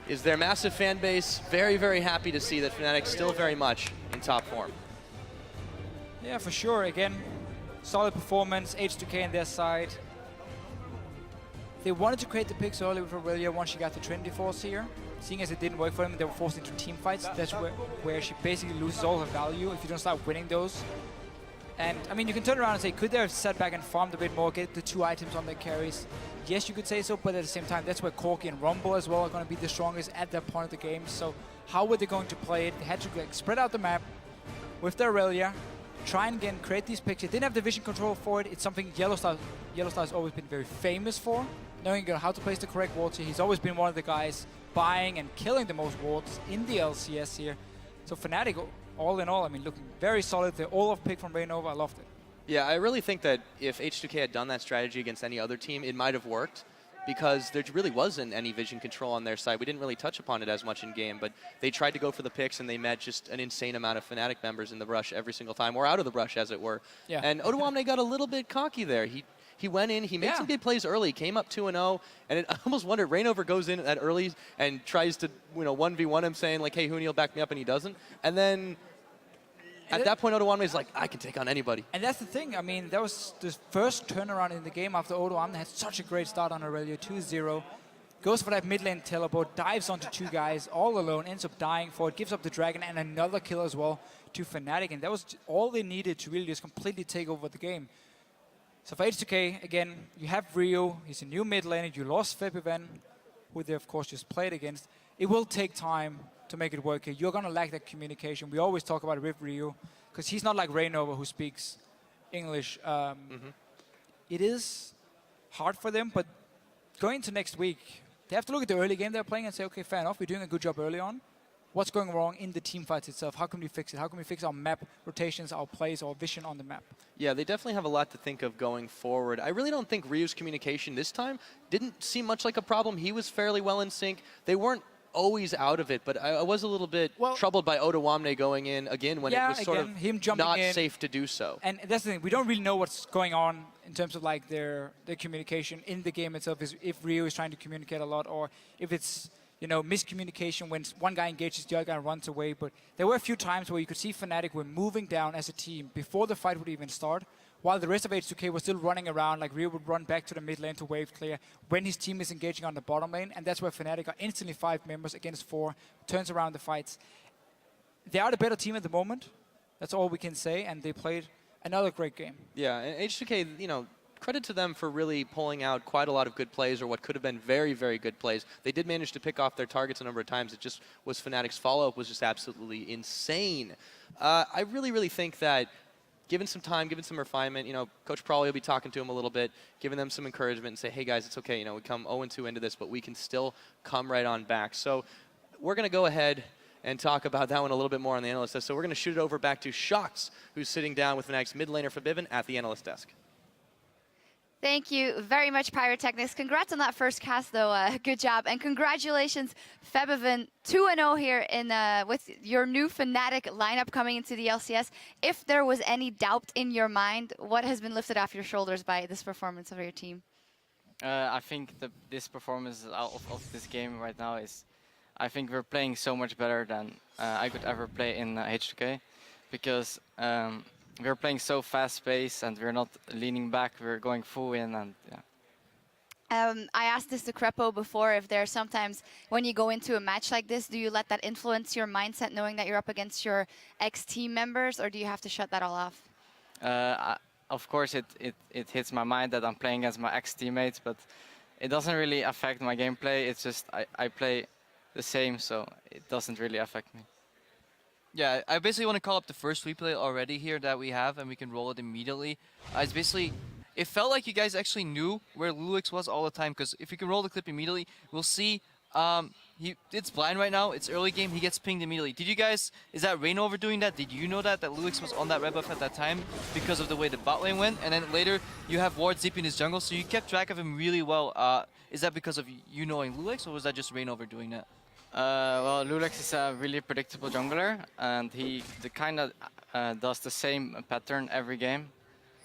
Speaker 7: is their massive fan base. Very, very happy to see that Fnatic's still very much in top form.
Speaker 8: Yeah, for sure. Again, solid performance, H2K on their side. They wanted to create the picks early with Aurelia once she got the Trinity Force here. Seeing as it didn't work for them, they were forced into team fights. That's where she basically loses all her value if you don't start winning those. And, I mean, you can turn around and say, could they have sat back and farmed a bit more, get the 2 items on their carries? Yes, you could say so, but at the same time, that's where Corki and Rumble as well are going to be the strongest at that point of the game. So how were they going to play it? They had to like, spread out the map with the Aurelia, try and again create these picks. They didn't have the vision control for it. It's something Yellowstar has always been very famous for, knowing how to place the correct wards here. He's always been one of the guys buying and killing the most wards in the LCS here. So Fnatic, all in all, I mean, looking very solid. The all-off pick from Rainova, I loved it.
Speaker 7: Yeah, I really think that if H2K had done that strategy against any other team, it might have worked, because there really wasn't any vision control on their side. We didn't really touch upon it as much in game, but they tried to go for the picks, and they met just an insane amount of Fnatic members in the brush every single time, or out of the brush, as it were.
Speaker 8: Yeah.
Speaker 7: And Odoamne got a little bit cocky there. He went in, he made some big plays early, came up 2-0, and I almost wondered, Rainover goes in that early and tries to 1v1 him, saying like, hey, Huni will back me up, and he doesn't. And then at that point, Odoamne is like, I can take on anybody.
Speaker 8: And that's the thing. I mean, that was the first turnaround in the game after Odoamne had such a great start on Aurelia, 2-0. Goes for that mid lane teleport, dives onto 2 guys all alone, ends up dying for it, gives up the dragon and another kill as well to Fnatic. And that was all they needed to really just completely take over the game. So for H2K, again, you have Rio. He's a new mid laner. You lost Febiven, who they, of course, just played against. It will take time to make it work here. You're going to lack that communication. We always talk about it with Rio, because he's not like Rainova, who speaks English. It is hard for them, but going into next week, they have to look at the early game they're playing and say, okay, fair enough, we're doing a good job early on. What's going wrong in the team fights itself? How can we fix it? How can we fix our map rotations, our plays, our vision on the map?
Speaker 7: Yeah, they definitely have a lot to think of going forward. I really don't think Ryu's communication this time didn't seem much like a problem. He was fairly well in sync. They weren't always out of it, but I was a little bit troubled by Odoamne going in again when it was sort of
Speaker 8: him jumping
Speaker 7: not
Speaker 8: in.
Speaker 7: safe to do so.
Speaker 8: And that's the thing. We don't really know what's going on in terms of like their communication in the game itself. Is if Ryu is trying to communicate a lot, or if it's miscommunication when one guy engages, the other guy runs away. But there were a few times where you could see Fnatic were moving down as a team before the fight would even start, while the rest of H2K was still running around. Like Rio would run back to the mid lane to wave clear when his team is engaging on the bottom lane, and that's where Fnatic are instantly 5 members against 4, turns around the fights. They are the better team at the moment. That's all we can say, and they played another great game.
Speaker 7: Yeah, and H2K, credit to them for really pulling out quite a lot of good plays, or what could have been very, very good plays. They did manage to pick off their targets a number of times. It just was Fnatic's follow-up was just absolutely insane. I really, really think that given some time, given some refinement, Coach Prawley will be talking to them a little bit, giving them some encouragement and say, hey guys, it's okay, we come 0-2 into this, but we can still come right on back. So we're going to go ahead and talk about that one a little bit more on the analyst desk. So we're going to shoot it over back to Shox, who's sitting down with Fnatic's mid laner Forbidden at the analyst desk.
Speaker 1: Thank you very much, Pyrotechnics. Congrats on that first cast, though. Good job. And congratulations, Febiven, 2-0 here with your new Fnatic lineup coming into the LCS. If there was any doubt in your mind, what has been lifted off your shoulders by this performance of your team?
Speaker 9: I think this performance of this game right now is, I think we're playing so much better than I could ever play in H2K, because we're playing so fast-paced and we're not leaning back, we're going full in, and yeah.
Speaker 1: I asked this to Crepo before, if there's sometimes when you go into a match like this, do you let that influence your mindset knowing that you're up against your ex-team members, or do you have to shut that all off?
Speaker 9: Of course it hits my mind that I'm playing against my ex-teammates, but it doesn't really affect my gameplay. It's just I play the same, so it doesn't really affect me.
Speaker 2: Yeah, I basically want to call up the first replay already here that we have, and we can roll it immediately. It's basically, it felt like you guys actually knew where Lulix was all the time, because if you can roll the clip immediately, we'll see it's blind right now, it's early game, he gets pinged immediately. Did you guys, is that Rainover doing that? Did you know that Lulix was on that red buff at that time because of the way the bot lane went? And then later you have Ward zipping his jungle, so you kept track of him really well. Is that because of you knowing Lulix, or was that just Rainover doing that?
Speaker 9: Well, Lulix is a really predictable jungler, and he kind of does the same pattern every game.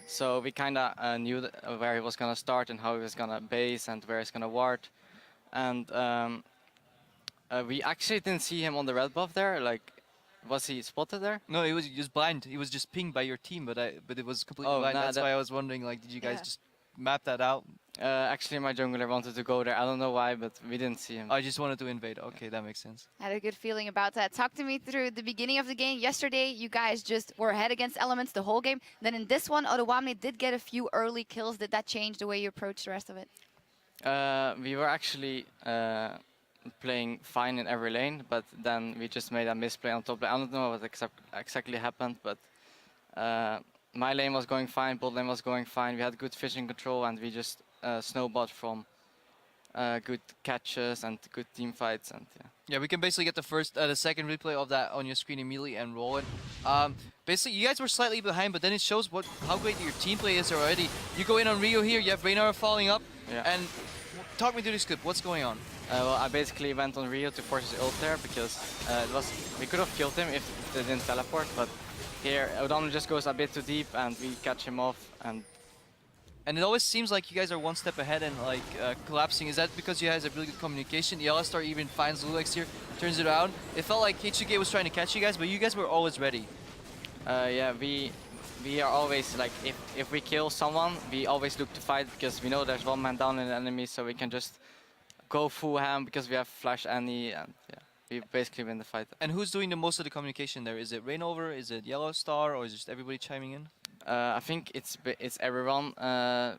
Speaker 9: So we kind of knew where he was going to start and how he was going to base and where he's going to ward. And we actually didn't see him on the red buff there. Like, was he spotted there?
Speaker 2: No, he was just blind. He was just pinged by your team, but it was completely blind. That's why I was wondering, like, did you guys just map that out?
Speaker 9: Actually, my jungler wanted to go there. I don't know why, but we didn't see him.
Speaker 2: I just wanted to invade. Okay, that makes sense.
Speaker 1: I had a good feeling about that. Talk to me through the beginning of the game. Yesterday, you guys just were ahead against Elements the whole game. Then in this one, Odoamne did get a few early kills. Did that change the way you approached the rest of it?
Speaker 9: We were actually playing fine in every lane, but then we just made a misplay on top lane. I don't know what exactly happened, but my lane was going fine, bot lane was going fine. We had good vision control, and we just snowballed from good catches and good team fights, and
Speaker 2: yeah, we can basically get the second replay of that on your screen immediately and roll it. Basically, you guys were slightly behind, but then it shows how great your team play is already. You go in on Rio here, you have Reynar following up, and talk me through this clip. What's going on?
Speaker 9: Well, I basically went on Rio to force his ult there, because we could have killed him if they didn't teleport, but here Odoamne just goes a bit too deep and we catch him off,
Speaker 2: and it always seems like you guys are one step ahead and like collapsing. Is that because you guys have really good communication? The LStar even finds Lulix here, turns it around. It felt like H2K was trying to catch you guys, but you guys were always ready.
Speaker 9: Yeah, we are always like, if we kill someone, we always look to fight, because we know there's one man down in the enemy, so we can just go full ham because we have Flash Annie, and yeah, we basically win the fight.
Speaker 2: And who's doing the most of the communication there? Is it Rainover, is it Yellowstar, or is just everybody chiming in?
Speaker 9: I think it's everyone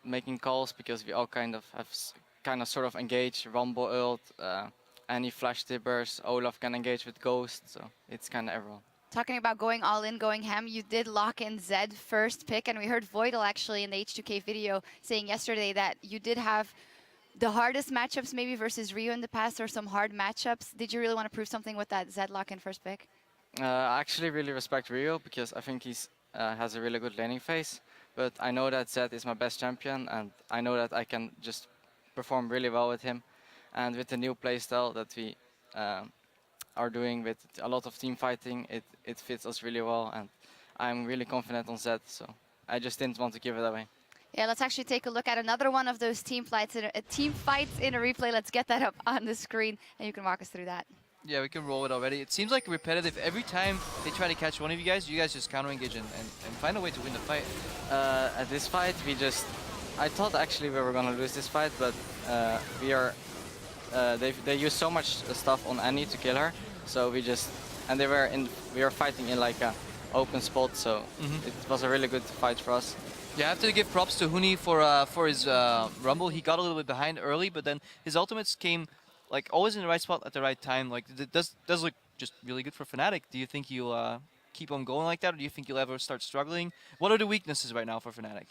Speaker 9: making calls, because we all kind of have sort of engaged. Rumble ult, Annie flash tibbers, Olaf can engage with Ghost, so it's kind of everyone.
Speaker 1: Talking about going all in, going ham, you did lock in Zed first pick, and we heard Voidal actually in the H2K video saying yesterday that you did have the hardest matchups maybe versus Rio in the past, or some hard matchups. Did you really want to prove something with that Zed lock in first pick?
Speaker 9: I actually really respect Rio, because I think he's has a really good laning phase, but I know that Zed is my best champion, and I know that I can just perform really well with him. And with the new playstyle that we are doing with a lot of team fighting, it fits us really well, and I'm really confident on Zed, so I just didn't want to give it away.
Speaker 1: Yeah, let's actually take a look at another one of those team fights in a replay. Let's get that up on the screen, and you can walk us through that.
Speaker 2: Yeah, we can roll it already. It seems like repetitive. Every time they try to catch one of you guys just counter-engage and find a way to win the fight.
Speaker 9: At this fight, I thought actually we were gonna lose this fight, but they used so much stuff on Annie to kill her, so we were fighting in like a open spot, so it was a really good fight for us.
Speaker 2: Yeah, I have to give props to Huni for his Rumble. He got a little bit behind early, but then his ultimates came like always in the right spot at the right time. Like it does look just really good for Fnatic. Do you think you'll keep on going like that, or do you think you'll ever start struggling? What are the weaknesses right now for Fnatic?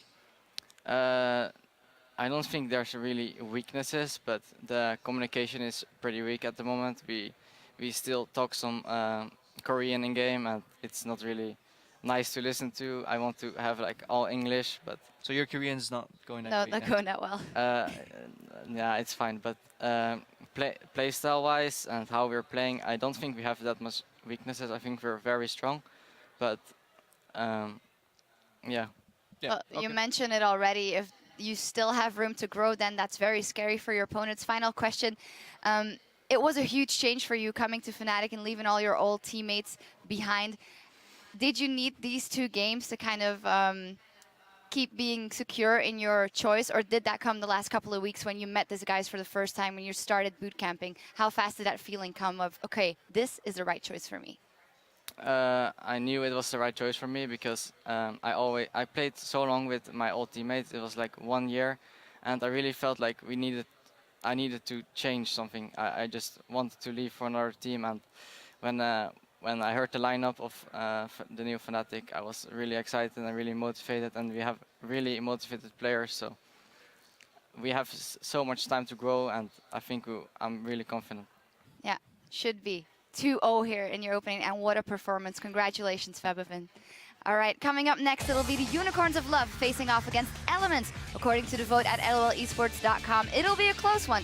Speaker 9: I don't think there's really weaknesses, but the communication is pretty weak at the moment. We still talk some Korean in game, and it's not really nice to listen to. I want to have like all English, but
Speaker 2: so your Korean's not going that
Speaker 1: No,
Speaker 2: great,
Speaker 1: not going that well.
Speaker 9: yeah, it's fine. But play style wise and how we're playing, I don't think we have that much weaknesses. I think we're very strong, but yeah.
Speaker 1: Well, you mentioned it already. If you still have room to grow, then that's very scary for your opponents. Final question. It was a huge change for you coming to Fnatic and leaving all your old teammates behind. Did you need these 2 games to kind of keep being secure in your choice, or did that come the last couple of weeks when you met these guys for the first time, when you started boot camping? How fast did that feeling come of, okay, this is the right choice for me?
Speaker 9: I knew it was the right choice for me because I played so long with my old teammates. It was like 1 year, and I really felt like I needed to change something. I just wanted to leave for another team, and when I heard the lineup of the new Fnatic, I was really excited and really motivated, and we have really motivated players. So we have so much time to grow, and I think I'm really confident.
Speaker 1: Yeah, should be. 2-0 here in your opening, and what a performance. Congratulations, Febvin. All right, coming up next, it'll be the Unicorns of Love facing off against Elements. According to the vote at lolesports.com, it'll be a close one.